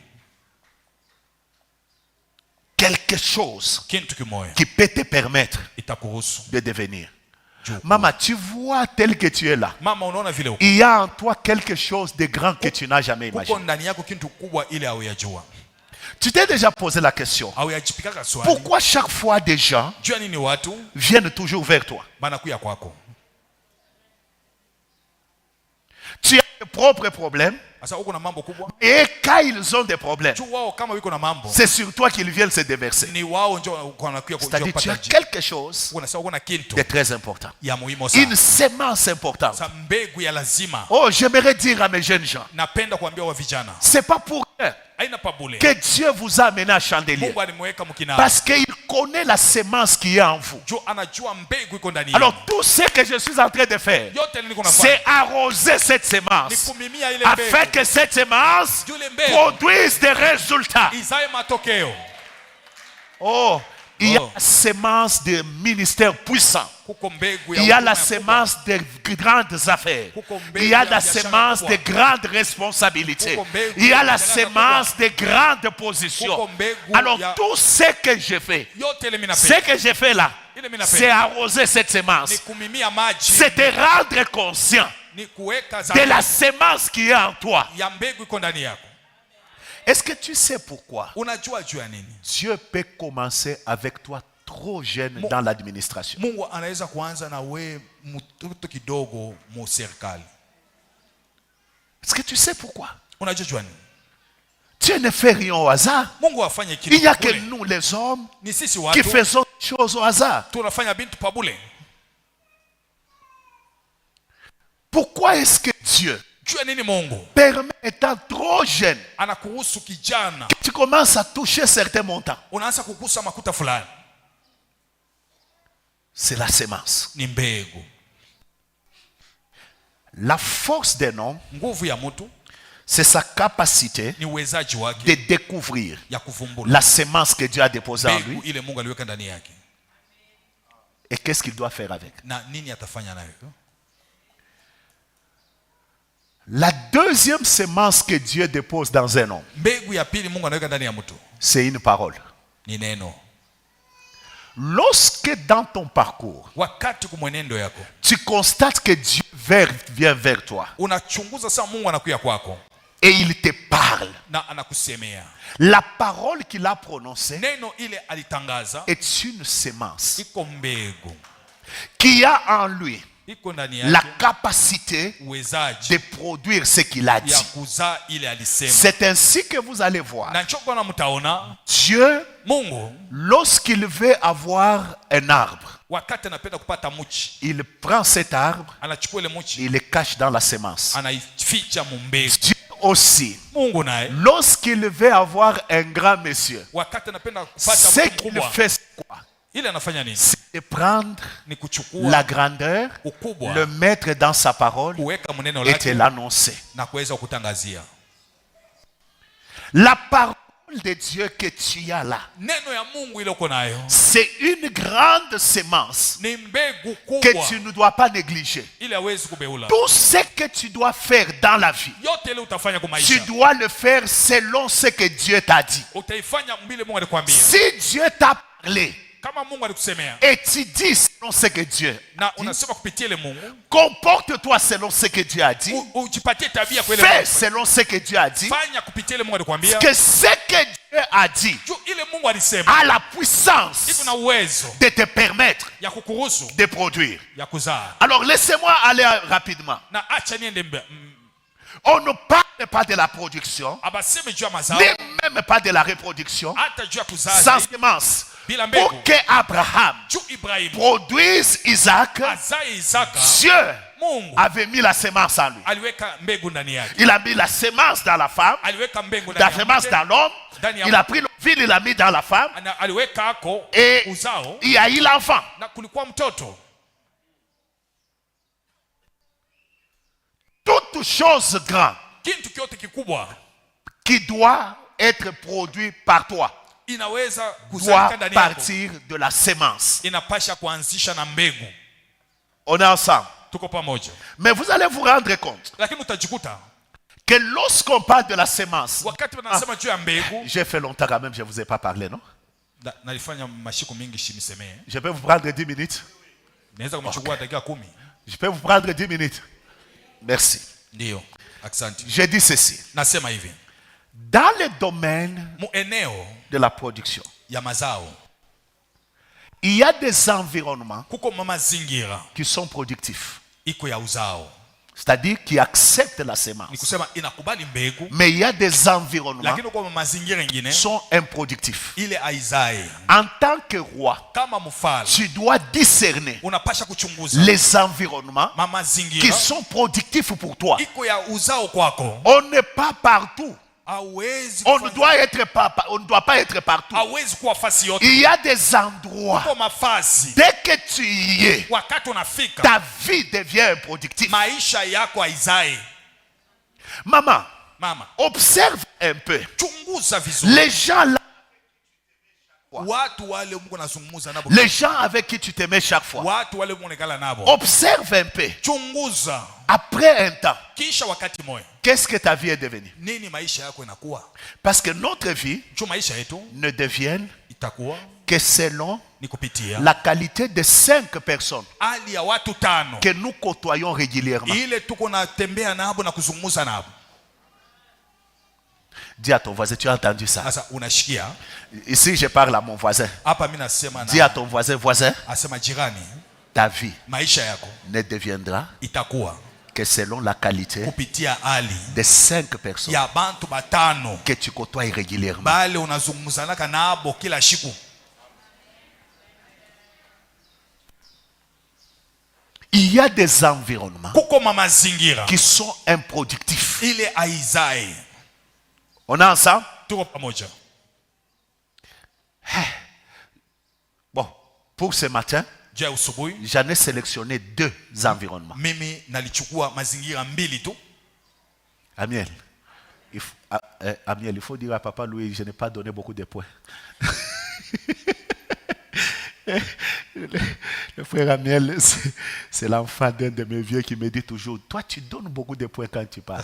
Quelque chose kitu kimoja qui peut te permettre itakuhusu. de devenir. Maman, tu vois tel que tu es là. Mama, unaona vile uko. Il y a en toi quelque chose de grand que tu n'as jamais Kuko imaginé. ndani yako kitu kubwa ile hauyajua. Tu t'es déjà posé la question. Hauyajipika swali. Pourquoi chaque fois des gens Jua nini watu viennent toujours vers toi? banakuya kwako? Tu as tes propres problèmes. Sasa uko na mambo kubwa. Et quand ils ont des problèmes, Tu wao kama wiko na mambo. c'est sur toi qu'ils viennent se déverser. Ni wao ndio wanakuya C'est-à-dire tu as kupata. quelque chose Unasema uko na kitu de très important. ya muhimu sana. Une semence importante. Sa mbegu ya lazima. Oh, j'aimerais dire à mes jeunes gens, Napenda kuambia wa vijana. c'est pas pour eux Haina pabule. que Dieu vous a amené à Chandelier. Mungu alimweka mkina. Parce qu'il connaît la semence qui est en vous. Jo anajua mbegu iko ndani yako. Alors tout ce que je suis en train de faire, Yote niko nafanya. c'est arroser cette semence. Ni kumimia ile mbegu. Afin que cette semence Yule mbegu produise des résultats. izae matokeo. Oh, il y a Oh. la semence de ministère puissant. Kuko mbegu ya Il y a huduma la ya semence de grandes affaires. Kuko mbegu Il y a ya la biashara semence kubwa. de grandes responsabilités. Kuko mbegu Il y a ya la biashara semence de grandes positions. Kuko mbegu Alors ya- tout ce que je fais, yote ile mimi ce napenda. que je fais là, Ile mimi napenda. c'est arroser cette Ni semence. kumimia maji. C'est te rendre conscient Ni kuweka de la semence qui est en toi. ya mbegu iko ndani yako. Est-ce que tu sais pourquoi Unajua juu ya nini? Dieu peut commencer avec toi trop jeune dans l'administration? Mungu anaweza kuanza na we mtoto kidogo mu serikali. Est-ce que tu sais pourquoi? Unajua juu ya nini? Dieu ne fait rien au hasard. Mungu afanye Il kitu n'y a que pabule. nous les hommes Ni sisi qui watu faisons des choses au hasard. tunafanya bintu pabule. Pourquoi est-ce que Dieu Juu ya nini Mungu permet, étant trop jeune, anakuhusu kijana, que tu commences à toucher certains montants? unaanza kukusa makuta fulani? C'est la semence. Ni mbegu. La force d'un homme, Nguvu ya mtu c'est sa capacité ni uwezaji wake de découvrir ya kuvumbula la semence que Dieu a déposée en mbegu lui ile Mungu aliweka ndani yake et qu'est-ce qu'il doit faire avec. na nini atafanya nayo. La deuxième semence que Dieu dépose dans un homme, Mbegu ya pili Mungu anaweka ndani ya mtu c'est une parole. ni neno. Lorsque dans ton parcours, Wakati kumwenendo yako tu constates que Dieu vient vers toi unachunguza saa Mungu anakuya kwako et il te parle, na anakusemea, la parole qu'il a prononcée neno ile alitangaza est une semence iko mbegu, qui a en lui iko ndani la yake capacité uwezaji de produire ce qu'il a dit. ya kuzaa ile alisema. C'est ainsi que vous allez voir. Na nchoko na mtaona Dieu, Mungu lorsqu'il veut avoir un arbre, wakati anapenda kupata mchi, il prend cet arbre, anachukua ile mchi il le cache dans la semence. anaificha mumbegu. Dieu aussi, Mungu naye lorsqu'il veut avoir un grand monsieur, wakati anapenda kupata ce mtu qu'il mkubwa, fait, c'est quoi? ile anafanya nini? C'est de prendre Ni kuchukua la grandeur, ukubwa, le mettre dans sa parole kuweka mneno et te lake l'annoncer. na kuweza kutangazia. La parole de Dieu que tu as là, Neno ya Mungu ile uko nayo c'est une grande semence ni mbegu que kubwa tu ne dois pas négliger. ile hawezi kubeula. Tout ce que tu dois faire dans la vie, Yote ile utafanya kwa tu maisha dois le faire selon ce que Dieu t'a dit. utaifanya mbile Mungu alikwambia. Si Dieu t'a parlé Kama Mungu alikusemea et tu dis selon ce que Dieu na dit, unasema kupitia ile Mungu, comporte-toi selon ce que Dieu a dit, ujipatie tabia kwa ile fais Mungu. selon ce que Dieu a dit, Fanya kupitia ile Mungu alikwambia. que ce que Dieu a dit Juu ile Mungu alisema a la puissance iko na uwezo de te permettre ya kukuruhusu de produire. ya kuzaa. Alors laissez-moi aller rapidement. Na acha niende On ne parle pas de la production, abaseme juu ya mazao, ni même pas de la reproduction, hata juu ya sans kuzaa semence. bila mbegu. Pour que Abraham Juu Ibrahimu produise Isaac, azae Isaka, Dieu Mungu avait mis la semence en lui. aliweka mbegu ndani yake. Il a mis la semence dans la femme, Aliweka mbegu la ndani ya semence mke, dans l'homme. ndani ya Il a pris l'ovule, il l'a mis dans la femme. aliweka ako Et uzao il y a eu l'enfant. na kulikuwa mtoto. Toute chose grande Kitu kyote kikubwa qui doit être produit par toi inaweza doit kuzalika ndani yako, partir de la semence. inapasha kuanzisha na mbegu. On est ensemble. Tuko pamoja, Mais vous allez vous rendre compte lakini utajikuta que lorsqu'on parle de la sémence, wakati wanasema juu ya mbegu, j'ai fait longtemps quand même, je ne vous ai pas parlé, non? nalifanya mashiko mingi shimisemee. Je peux vous prendre 10 minutes? Naweza kumchukua dakika 10. Je peux vous prendre 10 minutes? Merci. Ndio. Asante. Je dis ceci. Nasema hivi. Dans le domaine mueneo de la production, ya mazao, il y a des environnements kuko mazingira qui sont productifs. iko ya uzao. C'est-à-dire qui acceptent la sémence. Ni kusema inakubali mbegu. Mais il y a des environnements lakini kwa mazingira mengine qui sont improductifs. ile aizae. En tant que roi, kama mfalme, tu dois discerner unapasha kuchunguza les environnements qui sont productifs pour toi. iko ya uzao kwako. On n'est pas partout. On ne doit pas être partout. Il y a des endroits, dès que tu y es, ta vie devient improductive. Maman, observe un peu. Les gens là, les gens avec qui tu te mets chaque fois, observe un peu. Après un temps, qu'est-ce que ta vie est devenue? Parce que notre vie ne devient que selon la qualité de 5 personnes que nous côtoyons régulièrement. Dis à ton voisin, tu as entendu ça? Ici, je parle à mon voisin. Dis à ton voisin, ta vie ne deviendra que selon la qualité des 5 personnes que tu côtoies régulièrement. Il y a des environnements qui sont improductifs. On est ensemble? Bon, pour ce matin, j'en ai sélectionné 2 environnements. Amiel, il faut dire à Papa Louis, je n'ai pas donné beaucoup de points. Le frère Amiel, c'est l'enfant d'un de mes vieux qui me dit toujours, toi tu donnes beaucoup de points quand tu parles.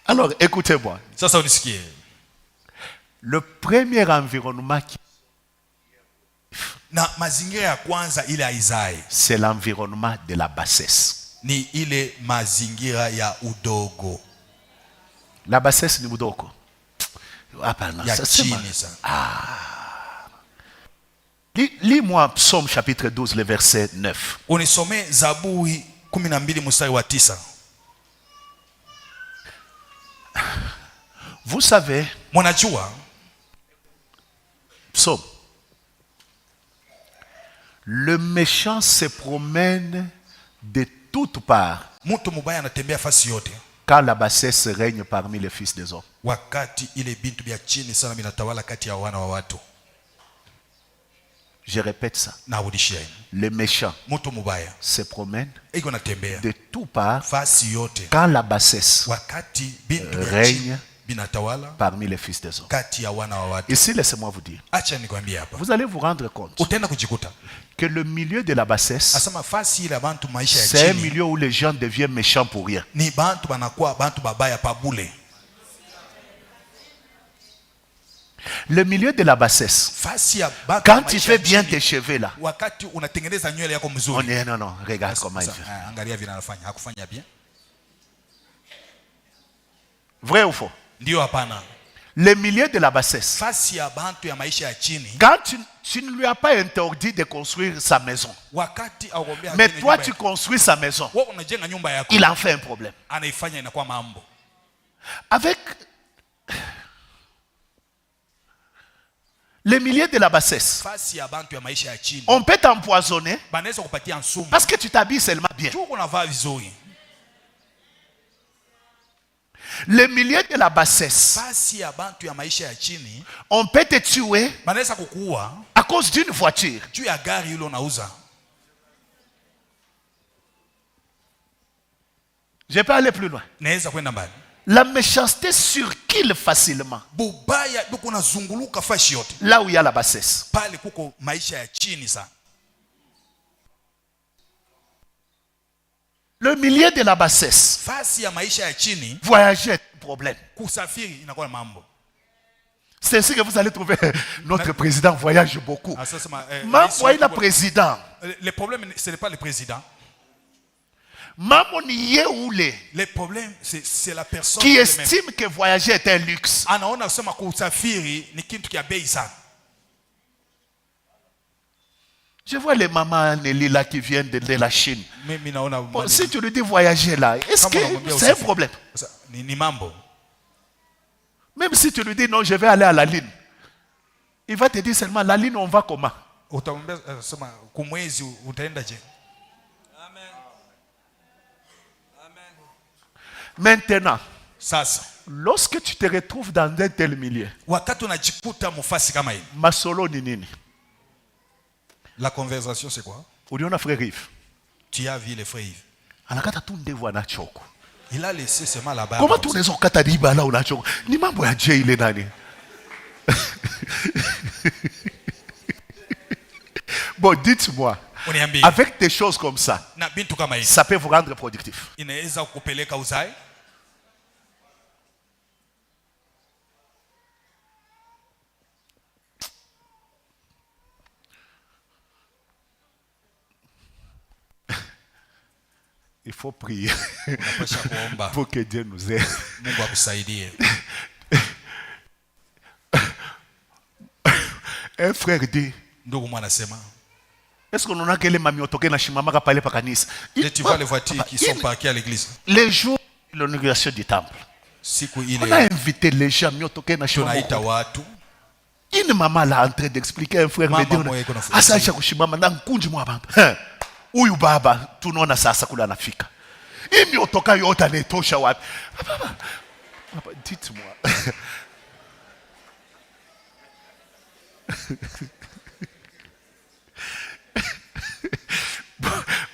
Alors écoutez-moi. Le premier environnement c'est l'environnement de la bassesse. La bassesse ni udoko. Lis-moi Psaume chapitre 12, le verset 9. Vous savez, Psaume, le méchant se promène de toutes parts quand la bassesse règne parmi les fils des hommes. Je répète ça. Le méchant se promène de toutes parts quand la bassesse règne parmi les fils des hommes. Ici, laissez-moi vous dire, vous allez vous rendre compte que le milieu de la bassesse, c'est un milieu où les gens deviennent méchants pour rien. Le milieu de la bassesse, quand tu fais bien tes cheveux là, on est, non, regarde comment il fait. Vrai ou faux? Le milieu de la bassesse, quand tu ne lui as pas interdit de construire sa maison, mais toi tu construis sa maison, il en fait un problème. Avec le milieu de la bassesse, on peut t'empoisonner parce que tu t'habilles seulement bien. Le milieu de la bassesse, on peut te tuer à cause d'une voiture. Je peux aller plus loin. La méchanceté circule facilement là où il y a la bassesse. Le milieu de la bassesse. Fasi ya maisha ya chini, Voyager est un problème. kusafiri inakuwa na mambo. C'est ainsi que vous allez trouver notre président voyage beaucoup. Sasa Même voyez le président. le problème ce n'est pas le président. Mambo ni yeule Le problème c'est la personne qui estime que voyager est un luxe. anaona kusema kusafiri ni kitu kia bei sana. Je vois les mamans Nelly là qui viennent de la Chine. Mimi naona Bon, si tu lui dis voyager là, est-ce que c'est un problème? Ni mambo. Même si tu lui dis non, je vais aller à la Lune, il va te dire seulement la Lune, on va comment? Utamwambia sema kumwezi utaenda je? Maintenant, Sasa lorsque tu te retrouves dans un tel milieu, wakati unajikuta mufasi kama hii, masolo ni nini? la conversation c'est quoi? Uliona frère Yves? Tu as vu les frères Yves. Anakata tu ndevu anachoko. Il a laissé seulement là-bas. Comment tu unaweza kukata riba là unachoko? Ni mambo ya je ile nani? Bon, dites-moi, Uniambie. avec des choses comme ça, Na bintu kama hii ça peut vous rendre productif. inaweza kukupeleka uzai. Il faut prier Unapasha kuomba pour que Dieu nous aide. Mungu akusaidie. Un frère dit, Ndugu mwanasema, est-ce qu'on a que les mamiotoke na shimamaka pale pa kanisa? tu vois les voitures qui sont parquées à l'église. Les jours de l'inauguration du temple, Siku on a ile invité les gens miotoke na tunaita shimamaka. watu. Une maman là en train d'expliquer un frère Mama me dit, moya iko nafundisha. asaisha kushimama na nkunji mwa bantu. Huyu baba tunaona sasa kule anafika. Hii miotoka yote anaitosha wapi? Baba, dites-moi.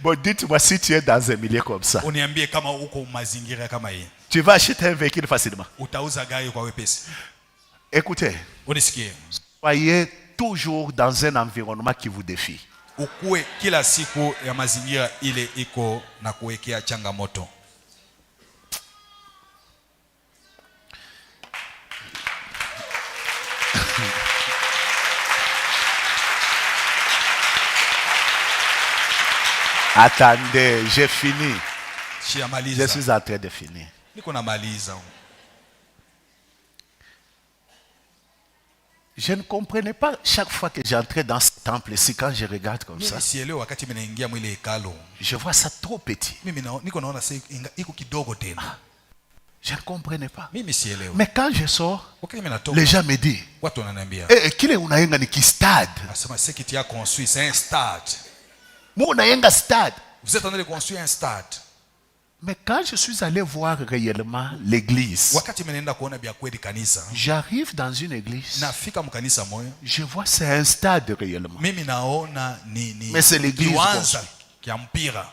Bon, dites-moi si tu es dans un milieu comme ça. Uniambie kama uko mazingira kama hii. Tu vas acheter un véhicule facilement. Utauza gari kwa wepesi. Écoutez, Unisikie. soyez toujours dans un environnement qui vous défie. Ukue kila siku ya mazingira ile iko na kuwekea changamoto. Attendez, j'ai fini. Je Shiamaliza. suis en train de finir. Niko namaliza. Je ne comprenais pas chaque fois que j'entrais dans ce temple ici, quand je regarde comme ça, Mimi sielewi wakati mimi naingia mwile hekalo. je vois ça trop petit. Mimi niko naona iko kidogo tena. Je ne comprenais pas. Mimi sielewi. Mais quand je sors, Okay, mimi natoka. les gens me disent, Watu wananiambia. kile unayenga ni ki stade. Asema c'est que tu as construit, c'est un stade. Moi unayenga stade. Vous êtes en train de construire un stade. Mais quand je suis allé voir réellement l'église, Wakati mimi naenda kuona bya kweli kanisa. j'arrive dans une église, Nafika mkanisa moyo. je vois c'est un stade réellement. Mimi naona ni Mais c'est l'église kiwanja construit. kia mpira.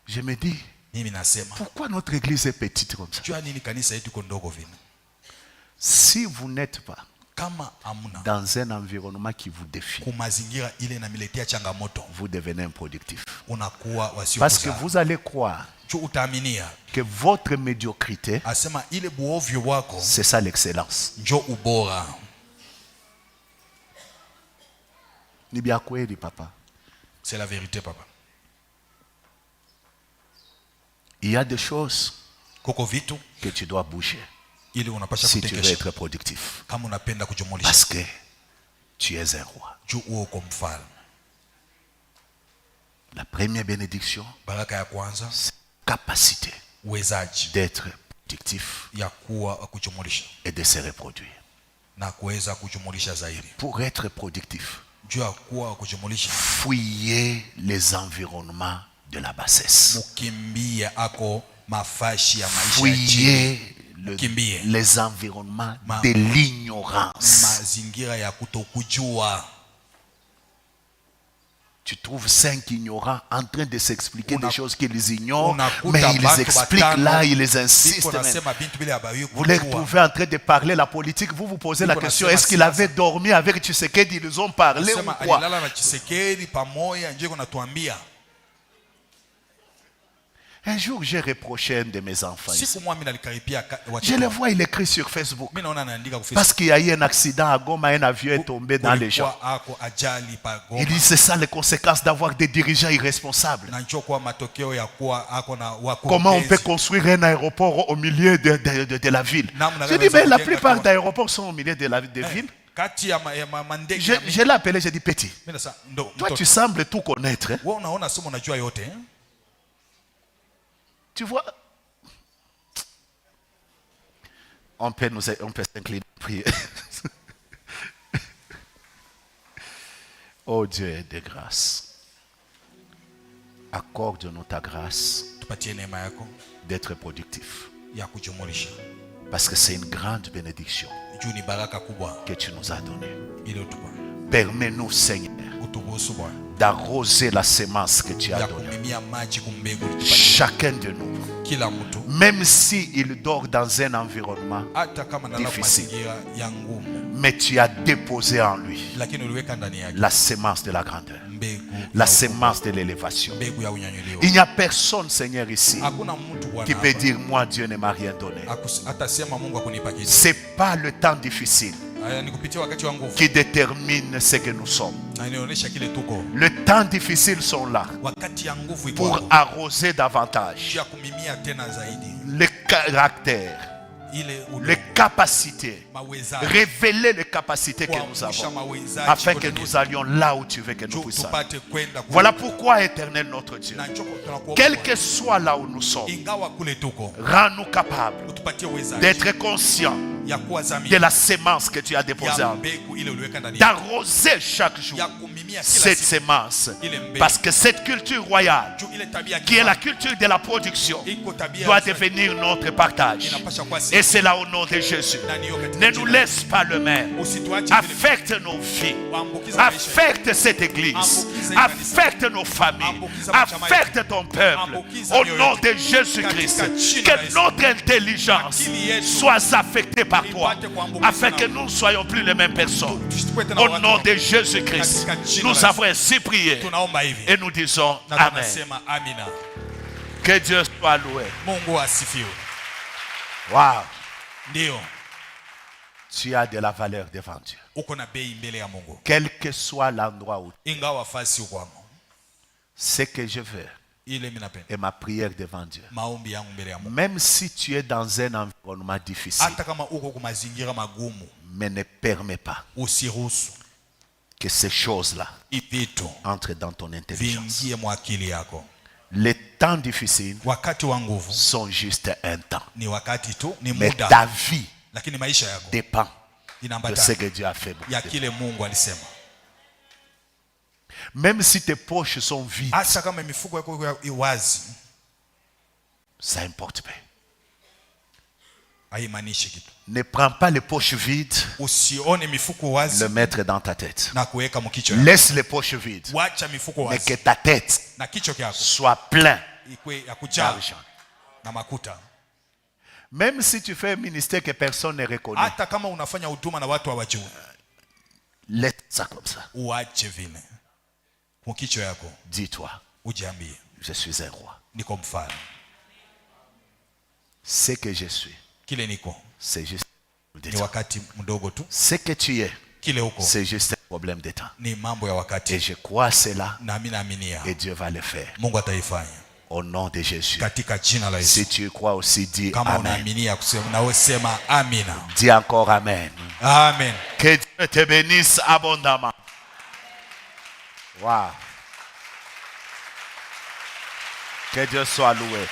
Je me dis, Mimi nasema, pourquoi notre église est petite comme ça? jua nini kanisa yetu iko ndogo vile? Si vous n'êtes pas Kama amuna dans un environnement qui vous défie, kumazingira ile inamiletea changamoto, vous devenez improductif. unakuwa wasio Parce que kuzaa. vous allez croire Juu utaaminia que votre médiocrité, asema ile buovyo wako c'est ça l'excellence. njo ubora. Ni bien kweli papa. C'est la vérité papa. Il y a des choses Koko vitu que tu dois bouger ili unapasha si tu veux kutekesha être productif. kama unapenda kujumulisha. Parce que tu es un roi. Juu uko mfalme. La première bénédiction, Baraka ya kwanza c'est la capacité uwezaji d'être productif ya kuwa kujumulisha et de se reproduire. na kuweza kujumulisha zaidi. Pour être productif, Juu ya kuwa kujumulisha, fuyez les environnements de la bassesse. mukimbie ako mafashi ya maisha ya chini. Fuyez Kimbie. les environnements de l'ignorance. Mazingira ya kutokujua. Tu trouves 5 ignorants en train de s'expliquer Una- des choses qu'ils ignorent, unakuta mais ils bantu expliquent batano, là, ils insistent. Biko même. nasema bintu bila habari Vous les kujua. trouvez en train de parler la politique, vous vous posez la Biko question, nasema est-ce qu'il siasa. avait dormi avec Tshisekedi, ils ont parlé ou Nasema quoi? alilala na Tshisekedi pamoja, nje kunatuambia Un jour, j'ai reproché un de mes enfants ici. Siku moja mimi nalikaribia Je le vois, il écrit sur Facebook. mimi naona anaandika kwa Parce Facebook qu'il y a eu un accident à Goma, un avion est tombé dans les gens. kulikuwa ako ajali pa Il dit Goma c'est ça les conséquences d'avoir des dirigeants irresponsables. na njoo kwa matokeo ya kuwa ako na Comment on peut wakurugenzi. construire un aéroport au milieu de la ville? Je dis, mais la plupart d'aéroports sont au milieu de la ville. Kati ya mandege Je l'ai appelé, j'ai dit, petit, mimi nasa ndo toi mtoto tu sembles tout connaître. Hein? wewe unaona somo unajua yote Tu vois, on peut s'incliner, prier. Oh Dieu de grâce, accorde-nous ta grâce tupatie neema yako d'être productif. ya kujumulisha Parce que c'est une grande bénédiction juu ni baraka kubwa que tu nous as donnée. ile utupa Permets-nous, Seigneur, uturuhusu Bwana d'arroser la semence que tu as ya donnée. kumimia maji kumbegu tupatie Chacun de nous, kila mtu même s'il dort dans un environnement, hata kama nalala kwa difficile. mazingira ya ngumu mais tu as déposé en lui lakini uliweka ndani yake la semence de la grandeur, mbegu la ya semence de l'élévation. mbegu ya unyanyulio. Il n'y a personne, Seigneur, ici Hakuna mtu Bwana qui peut hapa dire, moi, Dieu ne m'a rien donné. atasema Mungu akunipa kitu. C'est pas le temps difficile Haya ni kupitia wakati wa nguvu qui détermine ce que nous sommes. na inaonyesha kile tuko. Les temps difficiles sont là Wakati ya nguvu iko pour hapo arroser davantage ya kumimia tena zaidi les caractères, ile les capacités, maweza révéler les capacités que nous kuamsha avons mawezaji afin que nous allions là où tu veux que nous juu puissions. tupate kwenda Voilà pourquoi, Éternel notre Dieu, na njoko tunakuomba quel Bwana, que soit là où nous sommes, ingawa kule tuko rends-nous capables utupatie uwezaji d'être conscients ya kuwa de zamini la semence que tu as déposée ya en nous, mbegu ile uliweka ndani yako d'arroser chaque jour ya kumimia kila cette siku semence. ile mbegu Parce que cette culture royale, juu ile tabia qui est la culture de la production, iko tabia doit devenir notre partage. inapasha kuwa Et c'est là au nom de Jésus. na niyo katika Ne nous jina. laisse pas le même. Usituache vile Affecte nos vies. Ambukiza maisha yetu. Affecte cette église. Ambukiza kanisa. Affecte nos familles. Ambukiza machama Affecte ton peuple. Ambukiza Au mioyo nom yetu. de Jésus-Christ. Katika jina la Que Yesu. notre intelligence Akili yetu. soit affectée par toi. Ipate kuambukizwa Afin na que nous ne soyons plus les mêmes personnes. Tusikuwe tena Au watu nom wa- de Jésus-Christ. Katika jina Nous la avons ainsi prié. tunaomba hivi Et nous disons na Amen. tunasema amina. Que Dieu soit loué. Mungu asifiwe. Wow. Ndio Tu as de la valeur devant Dieu. uko na bei mbele ya Mungu, Quel que soit l'endroit où, ingawa fasi uko hapo. ce que je veux Ile mimi napenda est ma prière devant Dieu. maombi yangu mbele ya Mungu, Même si tu es dans un environnement difficile, hata kama uko kwa mazingira magumu, mais ne permets pas usiruhusu que ces choses-là vitu entrent dans ton intelligence. viingie mwa akili yako. Les temps difficiles Wakati wa nguvu sont juste un temps. ni wakati tu, ni Mais muda, ta vie lakini maisha yako dépend de ce inaambatana que Dieu a fait. ya kile Mungu alisema. Même si tes poches sont vides, Hata kama mifuko yako iko wazi, ça importe pas. haimaanishi kitu. Ne prends pas les poches vides, Usione mifuko wazi le mettre dans ta tête. na kuweka mkichwa yako. Laisse les poches vides, Wacha mifuko mais que wazi ta tête na kichwa chako soit plein ikwe ya kujaa d'argent. na makuta. Même si tu fais un ministère que personne ne reconnaît, Hata kama unafanya huduma na watu hawajui, laisse ça comme ça. uache vile kwa kichwa yako, Dis-toi, ujiambie je suis un roi. niko mfalme. Ce que je suis, Kile niko c'est juste de ni temps. wakati mdogo tu, Ce que tu es, kile huko c'est juste un problème de temps. ni mambo ya Et wakati, je crois à cela na mimi naaminia et Dieu va le faire. Mungu ataifanya Au nom de Jésus. katika jina la Si Yesu. tu crois aussi, dis Kama Amen. unaaminia kusema, nawe sema amina. Dis encore Amen. Amen. Que Dieu te bénisse abondamment. Wow. Que Dieu soit loué.